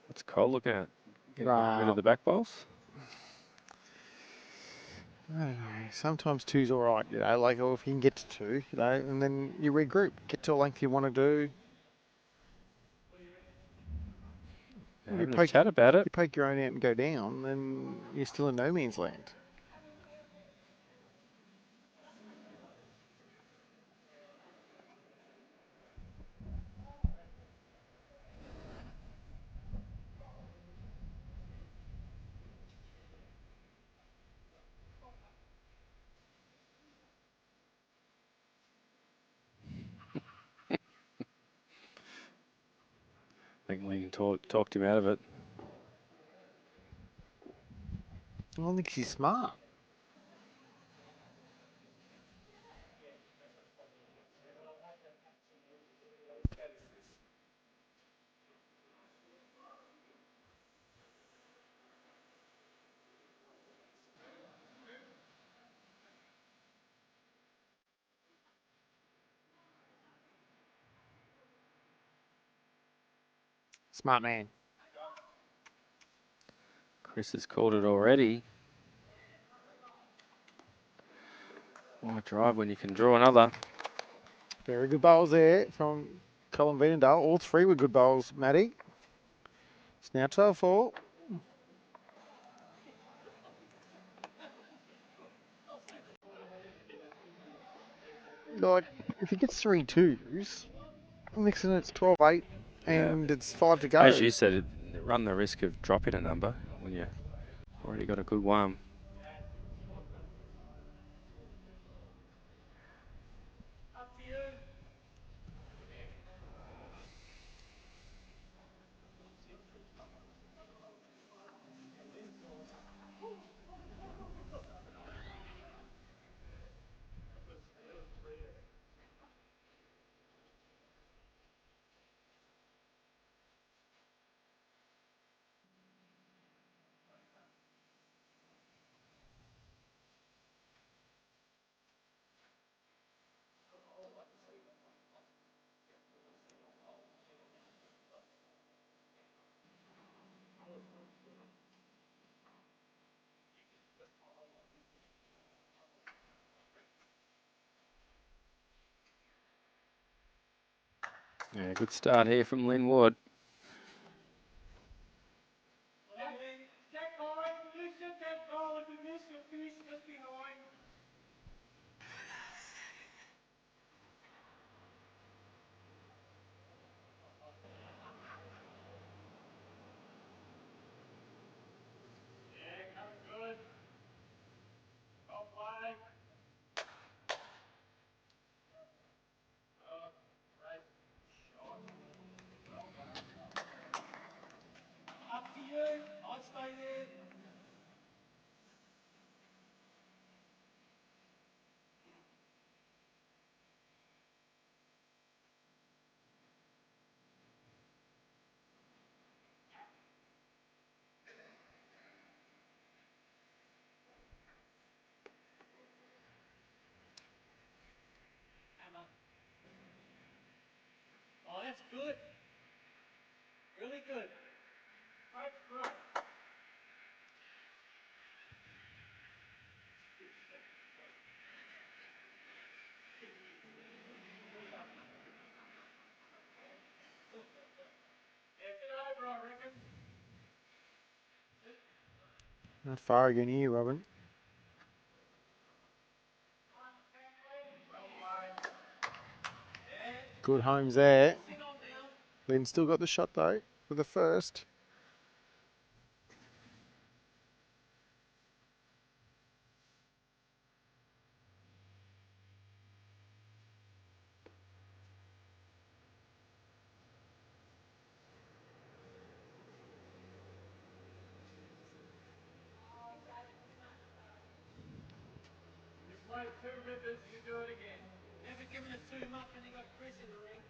What's Cole looking at? Getting rid of the back bowls? I don't know. Sometimes two's all right, you know, like, or if you can get to two, you know, and then you regroup, get to a length you want to do. They're having a chat about it. You poke your own out and go down, then you're still in no man's land. I think we can talked him out of it. I don't think she's smart. Smart man. Chris has called it already. Why drive when you can draw another? Very good bowls there from Colin VEENENDAAL. All three were good bowls, Matty. It's now 12-4. Like, if he gets 3 twos, next thing it's 12-8. and it's 5 to go. As you said, run the risk of dropping a number when you already got a good one. Up to you. Yeah, good start here from Lynn Wood. Take line, position, take line, position, finish just behind. Yeah, coming good. Well played. Great shot. Well done. Up to you. I'd stay there. Hammer. Oh, that's good. Really good. Great throw. Yeah, get over, I reckon. Not far again here, Robin. Well played. Yeah. Good homes there. Sit on now. Lynn still got the shot though for the first. You played 2 rivers, you do it again. Never given a 2 muck and you got Chris in the ring.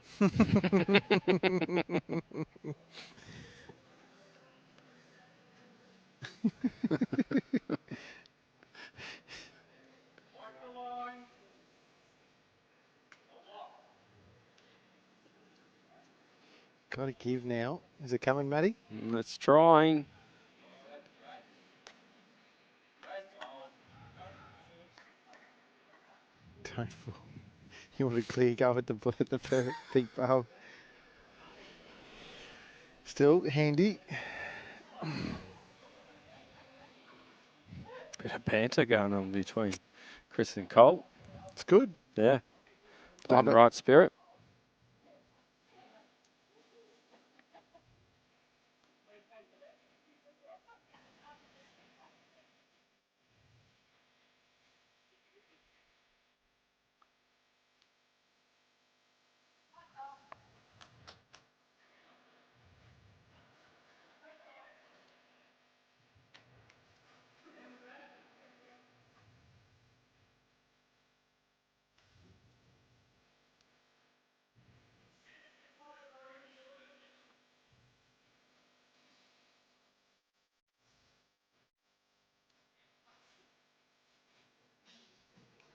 Wipe the line. Got to give now. Is it coming, Matty? It's trying. Don't fall. You want a clear go at the big bowl. Still handy. Bit of banter going on between Chris and Cole. It's good. Yeah. Love In the it. right spirit.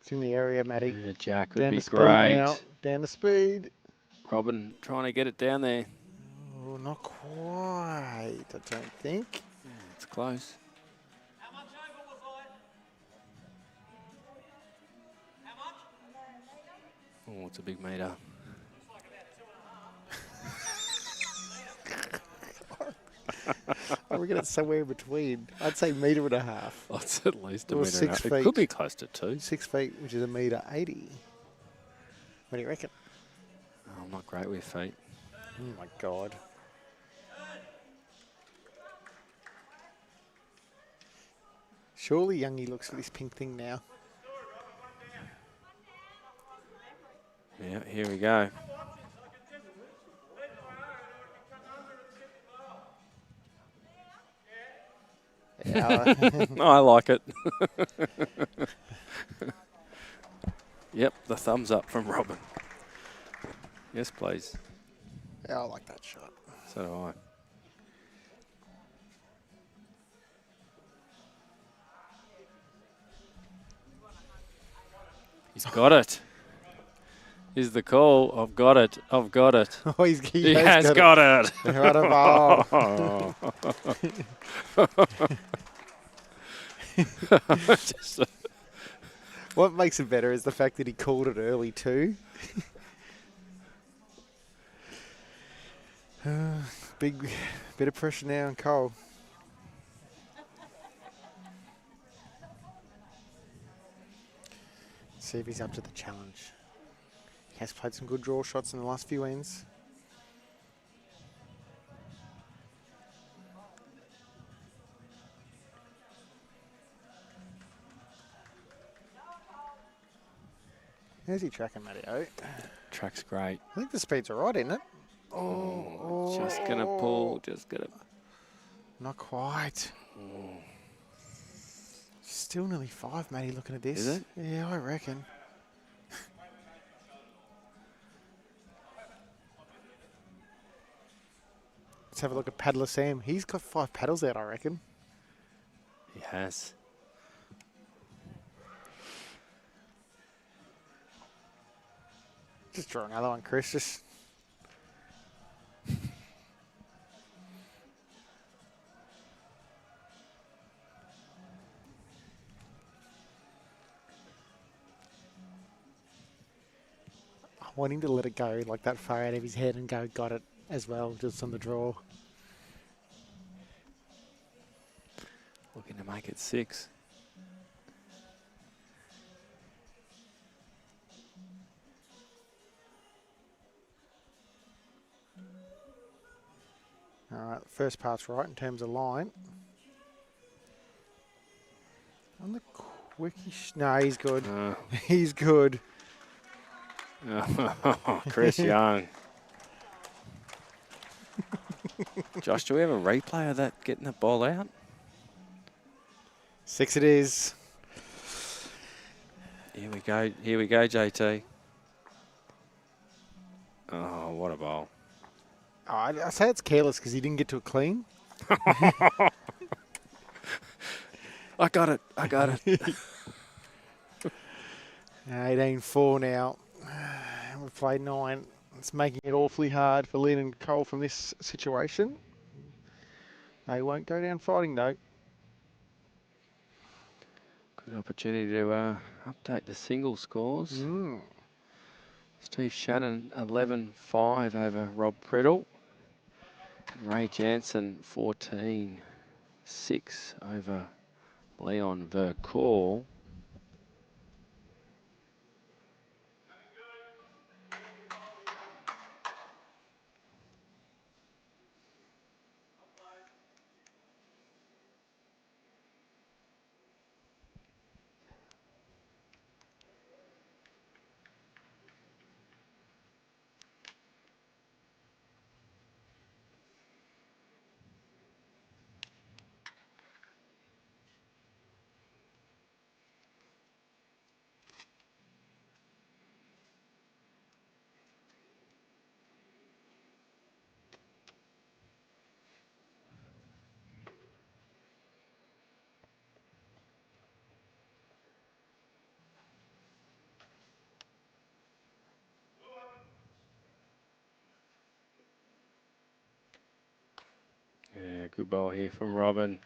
It's in the area, Matty. Yeah, Jack would Down be the speed great. now. Down the speed. Robin trying to get it down there. Oh, not quite, I don't think. It's close. How much over was I? How much? Oh, it's a big meter. Looks like about 2.5. I reckon it's somewhere in between. I'd say metre and a half. Oh, it's at least a Or meter. 6 and a half. feet. It could be close to 2. 6 feet, which is a metre 80. What do you reckon? Oh, I'm not great with feet. Oh my God. Surely Youngie looks for this pink thing now. Yeah, here we go. Yeah. I like it. Yep, the thumbs up from Robyn. Yes, please. Yeah, I like that shot. So do I. He's got it. Is the call. I've got it. I've got it. Oh, He has got it. What a ball. Just, What makes it better is the fact that he called it early too. Big bit of pressure now on Cole. See if he's up to the challenge. He has played some good draw shots in the last few ends. How's he tracking, Matteo? track's great. I think the speed's all right, isn't it? Oh, Just going to pull. Just going to. not quite. Still nearly 5, Matty, looking at this. Is it? Yeah, I reckon. Let's have a look at Paddler Sam. He's got 5 paddles out, I reckon. He has. Just draw another one, Chris. Just I want him to let it go like that far out of his head and go, got it as well, just on the draw. Looking to make it 6. All right, first part's right in terms of line. On the quickie, no, he's good. He's good. Chris Young. Josh, do we have a replay of that getting the ball out? 6 it is. Here we go. Here we go, JT. Oh, what a bowl. Oh, I say it's careless because he didn't get to a clean. I got it. I got it. 18-4 now. We've played 9. It's making it awfully hard for Lynn and Cole from this situation. They won't go down fighting though. Good opportunity to update the single scores. Steve Shannon 11-5 over Rob Priddle. Ray Jansen 14-6 over Leon Vercourt. Yeah, good ball here from Robyn.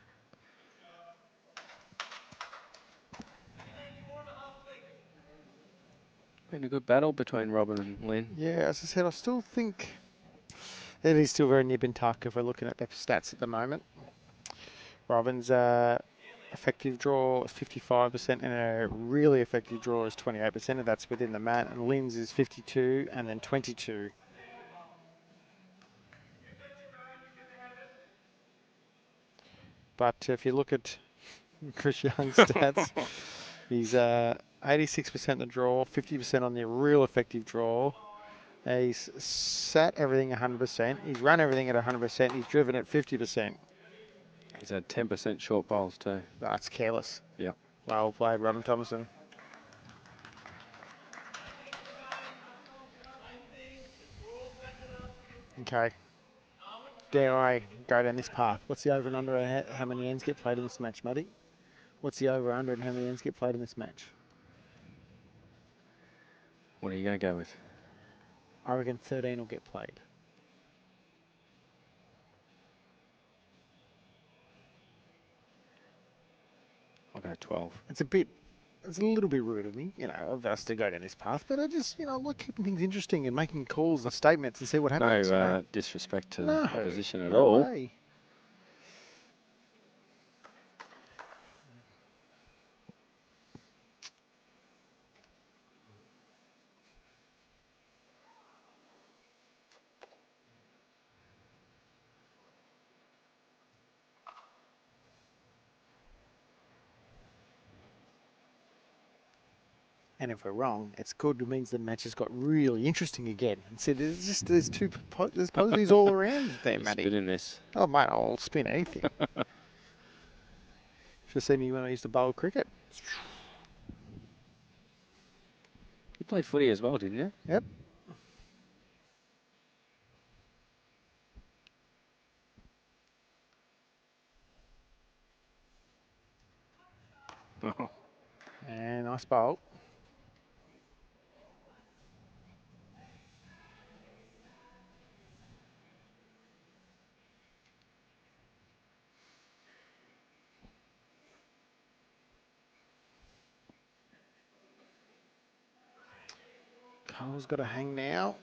Been a good battle between Robyn and Lynn. Yeah, as I said, I still think it is still very nib and tuck if we're looking at the stats at the moment. Robyn's effective draw is 55% and a really effective draw is 28%, and that's within the mat. And Lynn's is 52 and then 22. But if you look at Chris Young's stats, he's 86% the draw, 50% on the real effective draw. He's sat everything 100%. He's run everything at 100%. He's driven at 50%. He's had 10% short bowls too. That's careless. Yep. Well played, Robyn Thomassen. Okay. Dare I go down this path? What's the over and under and how many ends get played in this match, Muddy? What's the over under and how many ends get played in this match? What are you going to go with? I reckon 13 will get played. I'll go 12. It's a little bit rude of me, of us to go down this path, but I just, I like keeping things interesting and making calls and statements and see what happens. No disrespect to the opposition at no all. way. And if we're wrong, it's good. It means the match has got really interesting again. And see, there's posies all around there, Matty. Spit in this. Oh, mate, I'll spin anything. Should have seen me when I used to bowl cricket. You played footy as well, didn't you? Yep. Oh. And nice bowl. Cole's got to hang now.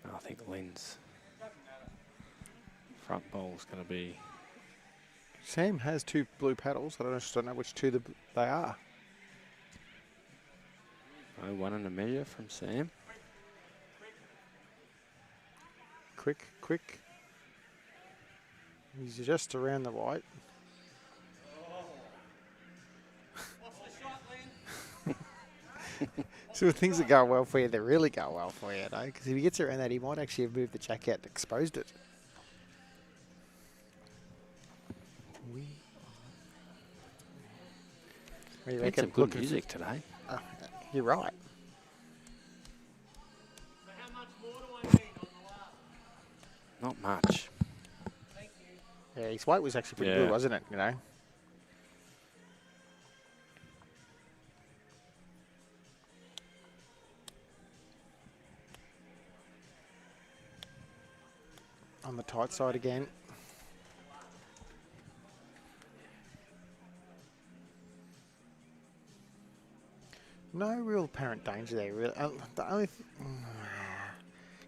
I think Lynn's front bowl's going to be... Sam has 2 blue paddles. I just don't know which 2 they are. Oh, 1 and a measure from Sam. Quick. He's just around the white. So the things that go well for you, they really go well for you, though. Because if he gets around that, he might actually have moved the jack out and exposed it. What do you Had reckon? some good music today. You're right. Not much. Yeah, his weight was actually pretty good, wasn't it? On the tight side again. No real apparent danger there, really. The only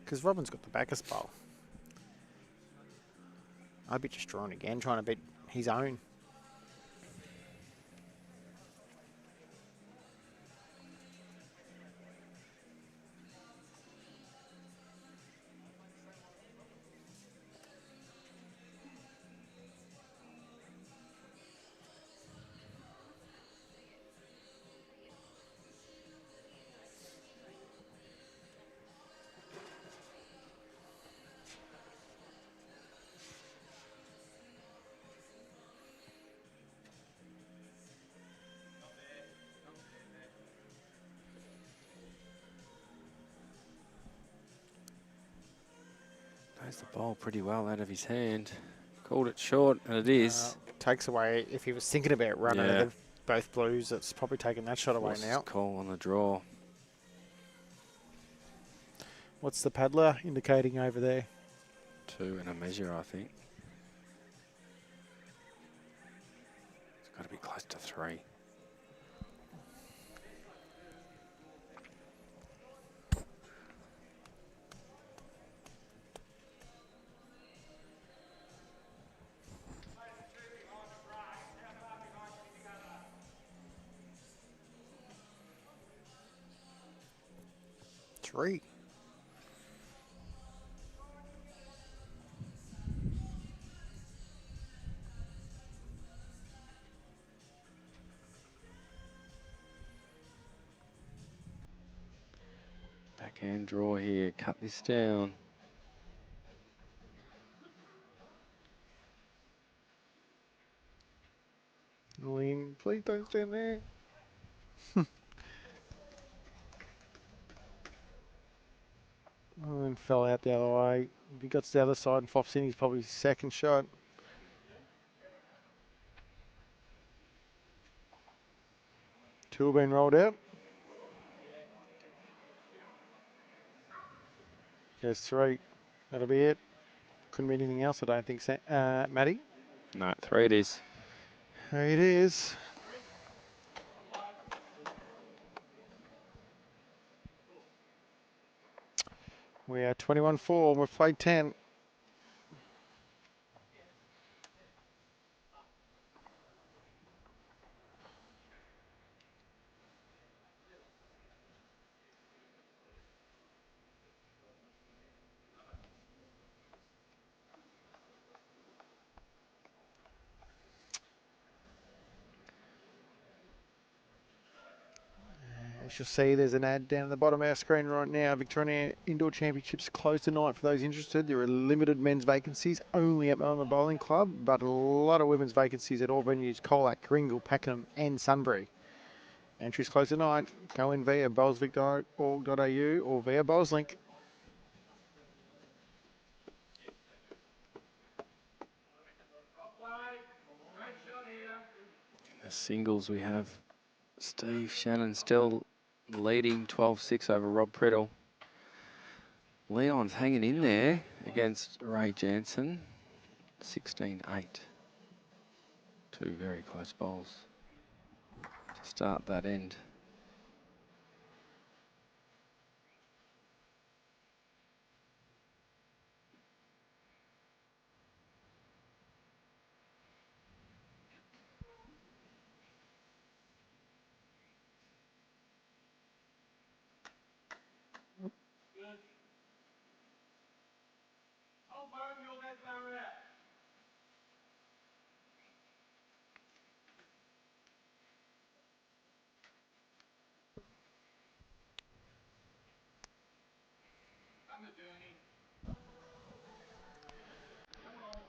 because Robyn's got the backer bowl. I'd be just drawing again, trying to beat his own. Plays the ball pretty well out of his hand. Called it short, and it is. Takes away, if he was thinking about running Yeah. both blues, it's probably taken that shot away What's now. his call on the draw? What's the paddler indicating over there? 2 and a measure, I think. It's got to be close to 3. 3. Backhand draw here. Cut this down. Lynn, please don't stand there. And fell out the other way. If he got to the other side and flops in, he's probably second shot. Two have been rolled out. There's 3. That'll be it. Couldn't be anything else, I don't think, Matty. No, 3 it is. There it is. We are 21-4. We've played 10. As you'll see, there's an ad down at the bottom of our screen right now. Victoria Indoor Championships closed tonight for those interested. There are limited men's vacancies only at Moama Bowling Club, but a lot of women's vacancies at all venues: Colac, Kringle, Pakenham and Sunbury. Entries closed tonight. Go in via bowlsvic.org.au or via Bowlslink. The singles we have Steve Shannon still leading 12-6 over Rob Priddle. Leon's hanging in there against Ray Jansen, 16-8. Two very close bowls to start that end.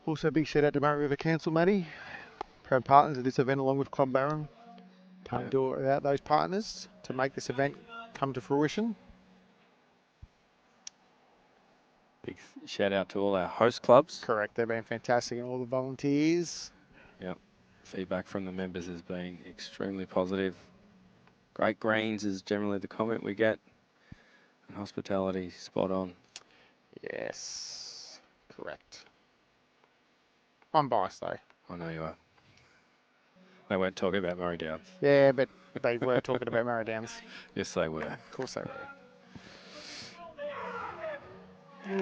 Also, big shout out to Murray River Council, Matty. Proud partners of this event along with Club Barron. Can't do it without those partners to make this event come to fruition. Big shout out to all our host clubs. Correct, they've been fantastic, and all the volunteers. Yep. Feedback from the members has been extremely positive. Great greens is generally the comment we get. And hospitality, spot on. Yes, correct. I'm biased though. I know you are. They weren't talking about Murray Downs. Yeah, but they were talking about Murray Downs. Yes, they were. Of course they were.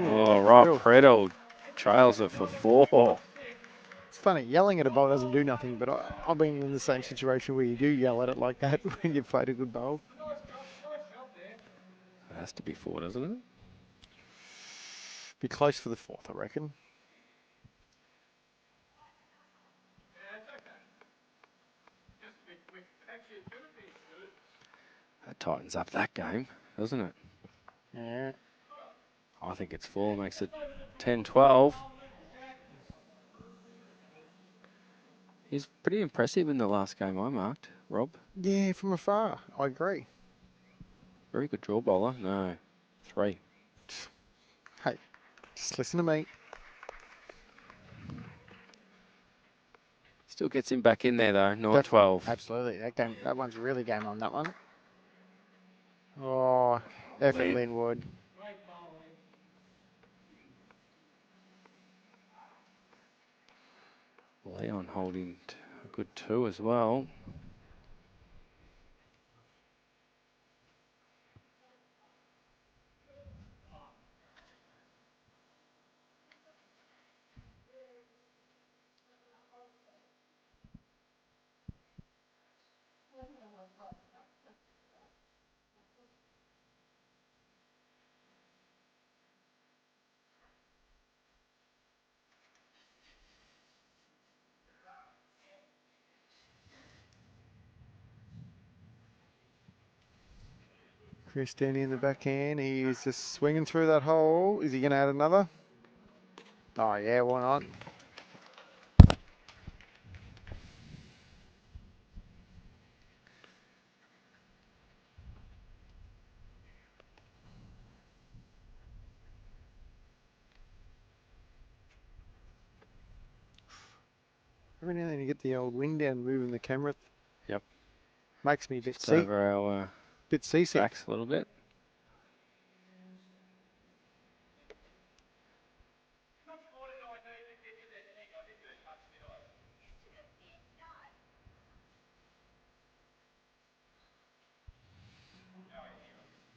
Oh, Rob Real. Priddle trails it for 4. It's funny, yelling at a bowl doesn't do nothing, but I've been in the same situation where you do yell at it like that when you've played a good bowl. It has to be 4, doesn't it? Be close for the 4th, I reckon. That tightens up that game, doesn't it? Yeah. I think it's 4, makes it 10-12. He's pretty impressive in the last game I marked, Rob. Yeah, from afar. I agree. Very good draw bowler. No, 3. Hey, just listen to me. Still gets him back in there though, not 12. Absolutely. That one's really game on, that one. Oh, effort Lynn. Linwood. Leon holding a good 2 as well. Chris Denny in the backhand. He is just swinging through that hole. Is he going to add another? Oh, yeah, why not? Every now and then you get the old wing down moving the camera. Yep. Makes me a bit Just over our seasick. backs a little bit.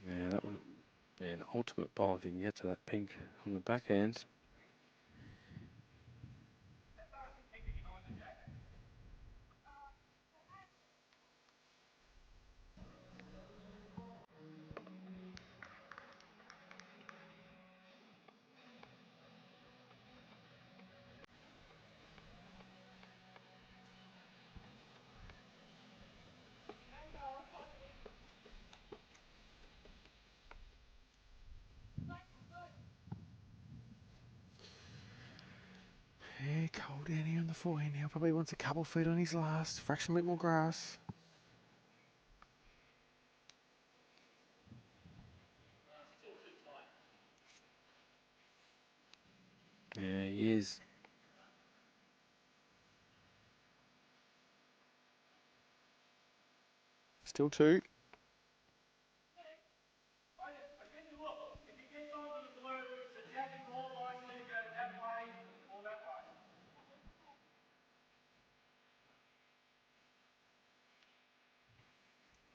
Yeah, that would be an ultimate bowl if you can get to that pink on the backhand. Yeah, cold down here on the forehand now. Probably wants a couple feet on his last. Fraction bit more grass. Yeah, he is. Still two.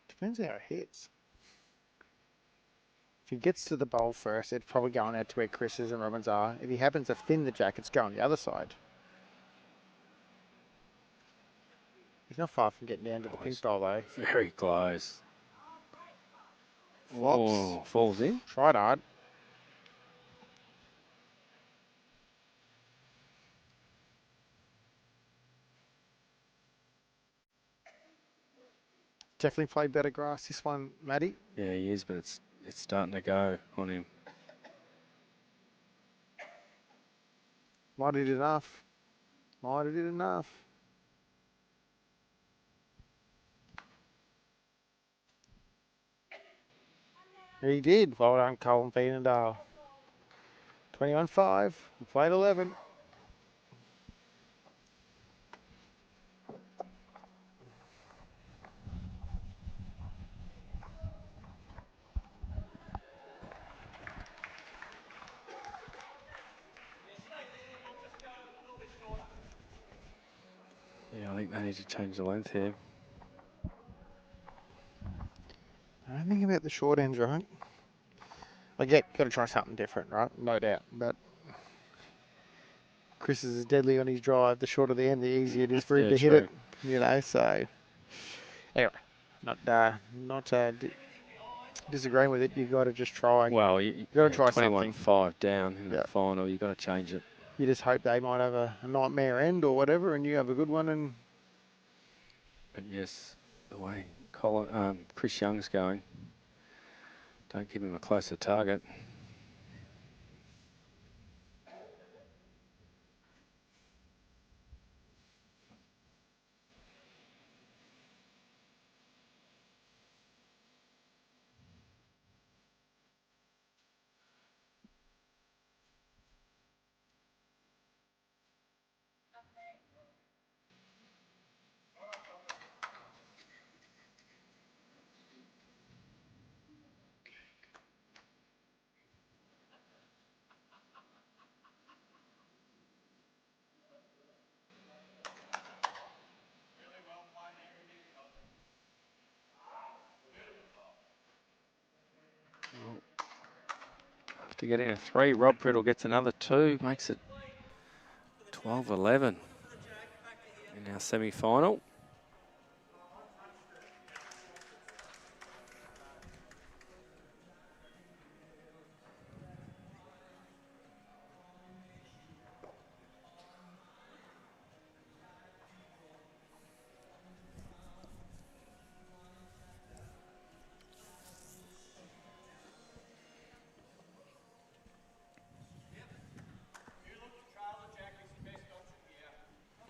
Depends how it hits. If he gets to the bowl first, it's probably going out to where Chris's and Robyn's are. If he happens to thin the jack, it's going the other side. He's not far from getting down to the pink bowl though. Very close. Flops. Oh, falls in. Tried hard. Definitely played better grass this one, Matty. Yeah, he is, but it's starting to go on him. Might have did enough. Might have did enough. He did. Well done, Colin VEENENDAAL. 21-5. Played 11. Yeah, I think they need to change the length here. I don't think about the short ends, right? I get, got to try something different, right? No doubt. But Chris is deadly on his drive. The shorter the end, the easier it is for him to hit it. You know, so anyway, not disagreeing with it. You got to just try. Well, you got to try something. 21-5 down in the final. You got to change it. You just hope they might have a nightmare end or whatever, and you have a good one. And But yes, the way Chris Young's going, don't give him a closer target. After getting a 3, Rob Priddle gets another 2, makes it 12-11 in our semi-final.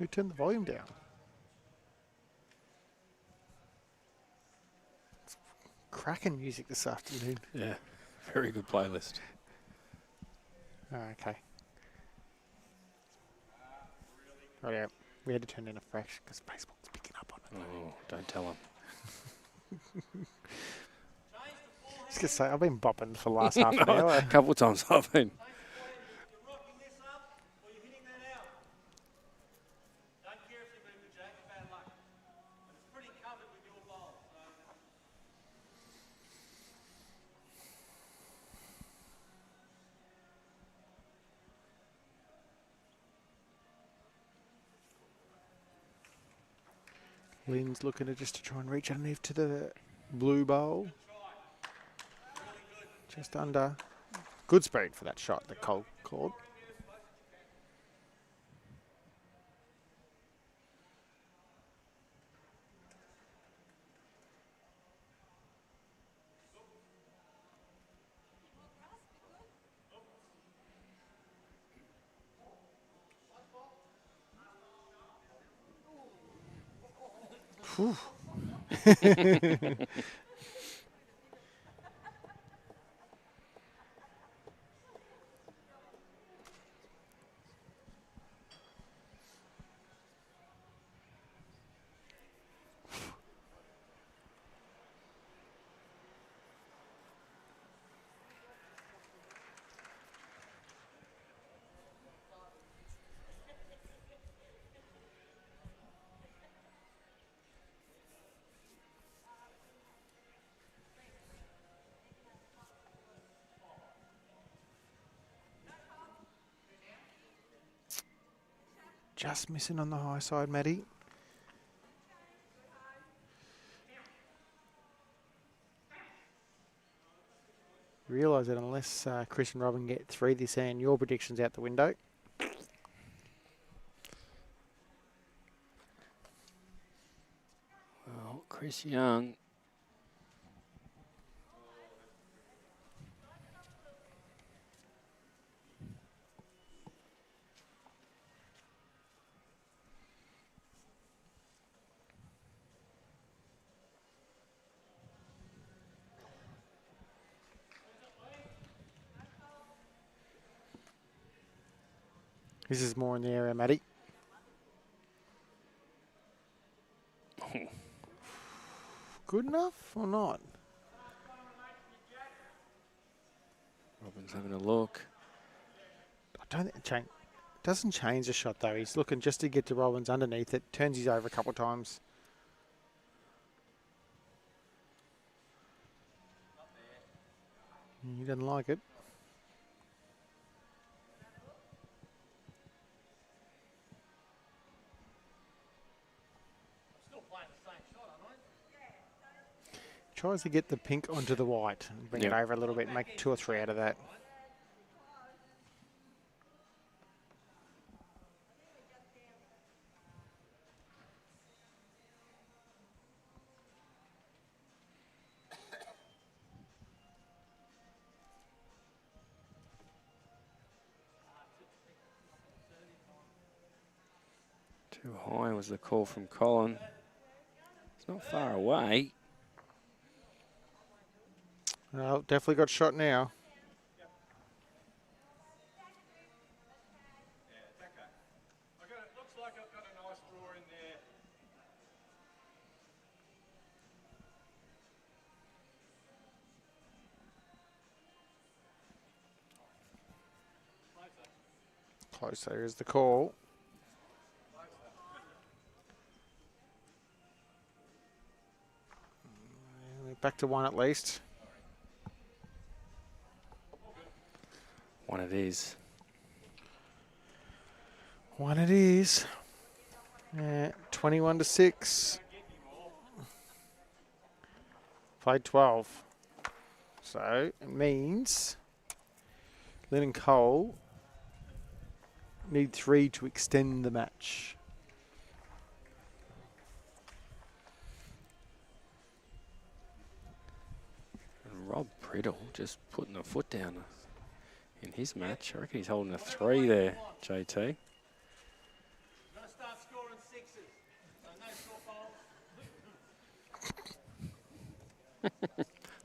Who turned the volume down? It's cracking music this afternoon. Yeah, very good playlist. Oh, okay. Oh yeah, we had to turn in a fresh because Facebook's picking up on it. Oh, don't tell him. Just gonna say, I've been bopping for the last half an hour. A couple of times I've been. You're rocking this up or you're hitting that out. Don't care if you move the jack, bad luck. And it's pretty covered with your bowl. So. Lynn's looking to just to try and reach underneath to the blue bowl. Just under. Good speed for that shot that Cole called. Whew. Just missing on the high side, Maddie. Realise that unless Chris and Robyn get 3 this hand, your prediction's out the window. Well, Chris Young. This is more in the area, Maddie. Good enough or not? Robyn's having a look. I don't think it doesn't change the shot though. He's looking just to get to Robyn's underneath it. Turns his over a couple of times. He doesn't like it. Tries to get the pink onto the white and bring it over a little bit and make 2 or 3 out of that. Too high was the call from Colin. It's not far away. Well, definitely got shot now. Looks like I've got a nice draw in there. Close there is the call. Back to 1 at least. 1 it is. 1 it is. 21 to 6. Played 12. So it means Lynn and Cole need 3 to extend the match. And Rob Priddle just putting a foot down in his match. I reckon he's holding a 3 there, JT. Gonna start scoring.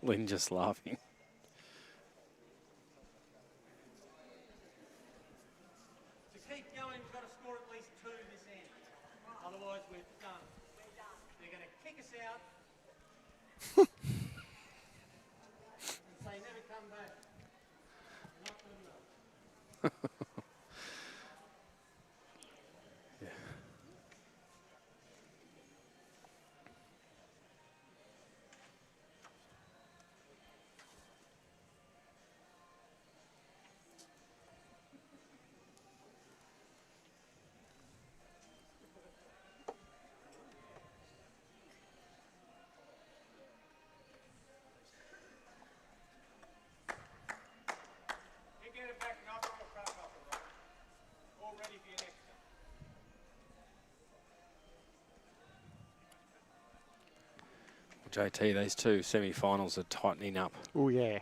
Lynn just laughing. To keep going, we've got to score at least 2 this end. Otherwise, we're done. They're going to kick us out and say, never come back. We're not good enough. You get it back and I'll throw a crap off it, right? All ready for your next one. JT, these two semi-finals are tightening up. Oh, yeah.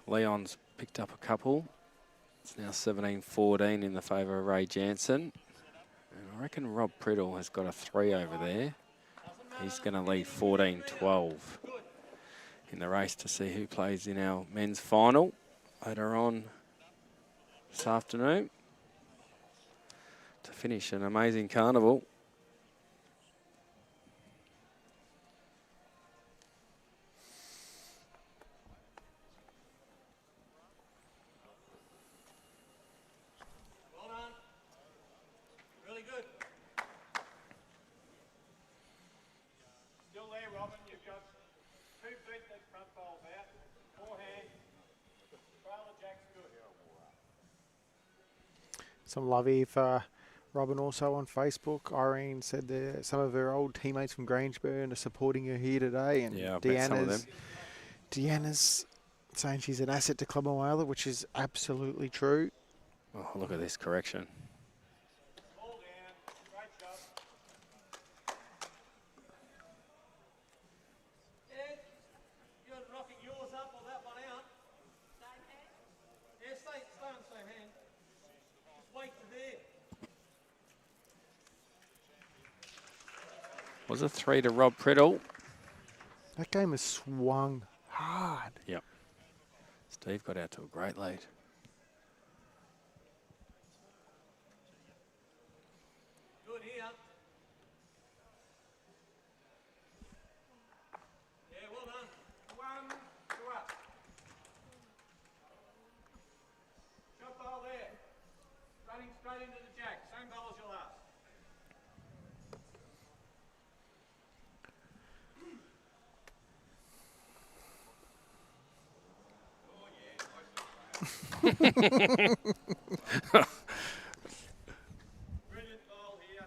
Leon's picked up a couple. It's now 17-14 in the favour of Ray Jansen. And I reckon Rob Priddle has got a 3 over there. He's going to lead 14-12 in the race to see who plays in our men's final later on this afternoon to finish an amazing carnival. Well done. Really good. Still there, Robyn. You've got 2 feet that front bowls out. Forehand. Trailer jack's good. Some love here for Robyn also on Facebook. Irene said that some of her old teammates from Grangeburn are supporting her here today. And Yeah, I've met some of them. Deanna's saying she's an asset to Club Moama, which is absolutely true. Oh, look at this correction. Ball down. Great shot. Ed, you're rocking yours up or that one out. Same hand? Yeah, stay on the same hand. Just wait to there. Was a 3 to Rob Priddle. That game has swung hard. Yep. Steve got out to a great lead. Good here. Yeah, well done. 1, 2 up. Shot ball there. Running straight into the jack. Same ball as your last. Brilliant ball here.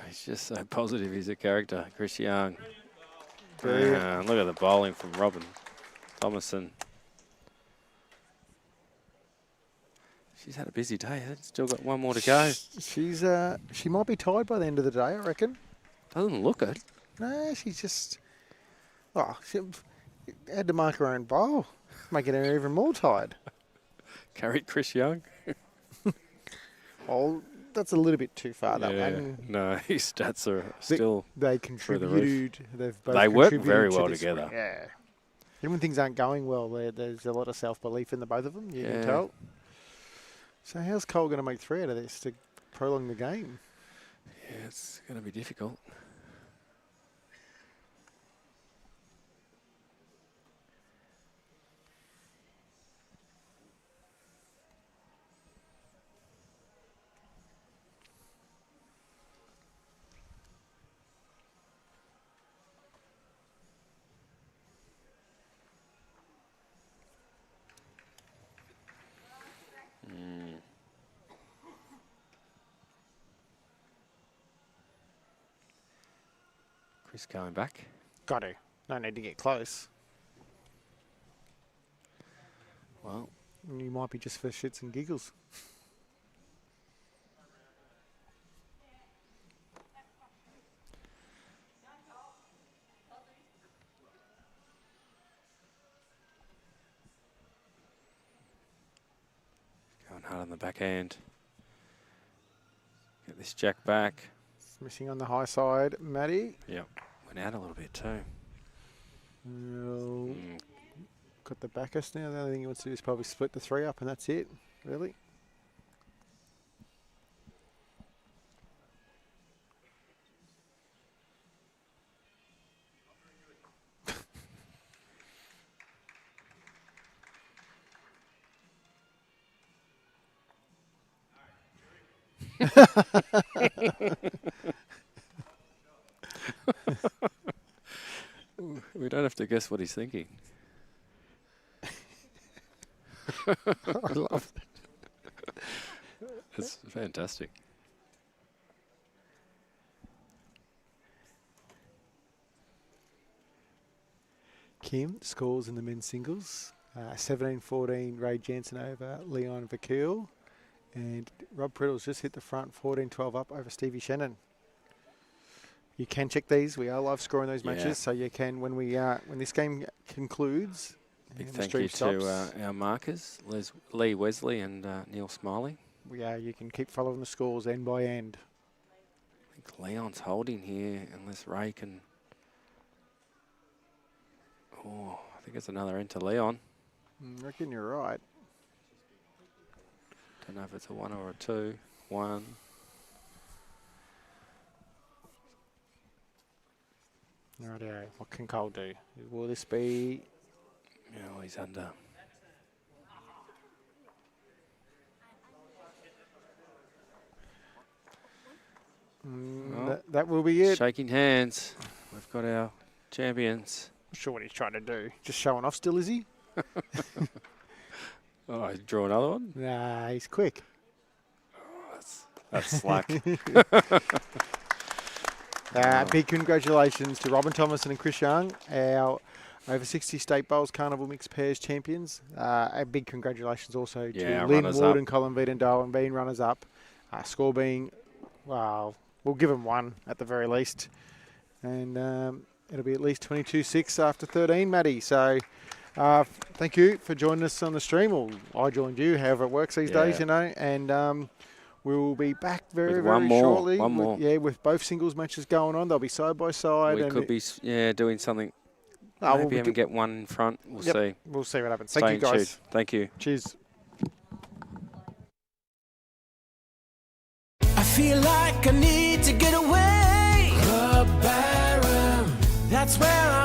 He's just so positive. He's a character. Chris Young. Brilliant. Look at the bowling from Robyn Thomassen. She's had a busy day. Still got one more to go. She's she might be tired by the end of the day, I reckon. Doesn't look it. No, she's just. Oh, she had to mark her own bowl, making her even more tired. Carried Chris Young. Oh, that's a little bit too far, that Yeah. one. No, his stats are still. They through the contributed. They've both They work contributed very to well this together. win. Yeah. Even when things aren't going well, there's a lot of self-belief in the both of them, you can Yeah. tell. So how's Cole going to make 3 out of this to prolong the game? Yeah, it's going to be difficult. Chris going back. Got to. No need to get close. Well, You might be just for shits and giggles. going hard on the backhand. Get this jack back. Missing on the high side, Matty. Yep. Went out a little bit too. Well, got the backers now. The only thing he wants to do is probably split the 3 up, and that's it, really. We don't have to guess what he's thinking. I love it. It's fantastic. Kim scores in the men's singles. 17-14 Ray Jansen over Leon Vakil. And Rob Priddle's just hit the front, 14-12 up over Stevie Shannon. You can check these. We are live scoring those matches, so you can when this game concludes. Big and the thank stream you stops, to our markers, Lee Wesley and Neil Smiley. you can keep following the scores end by end. I think Leon's holding here unless Ray can. Oh, I think it's another end to Leon. I reckon you're right. Don't know if it's a 1 or a 2. 1. Righto, what can Cole do? Will this be? Oh, he's under. That will be it. Shaking hands. We've got our champions. Not sure what he's trying to do. Just showing off still, is he? Oh, I draw another one? Nah, he's quick. That's slack. Big congratulations to Robyn Thomassen and Chris Young, our over 60 State Bowls Carnival Mixed Pairs champions. A big congratulations also to Lynn Ward and Colin VEENENDAAL and being runners up. Score being, well, we'll give them 1 at the very least. And it'll be at least 22-6 after 13, Maddie. So thank you for joining us on the stream. Well, I joined you, however it works these days, you know. And we will be back very shortly. One more. With both singles matches going on. They'll be side by side. We could be, doing something. Maybe even get one in front. We'll see. We'll see what happens. Thank you, guys. Thank you. Cheers. I feel like I need to get away. Club Baron, that's where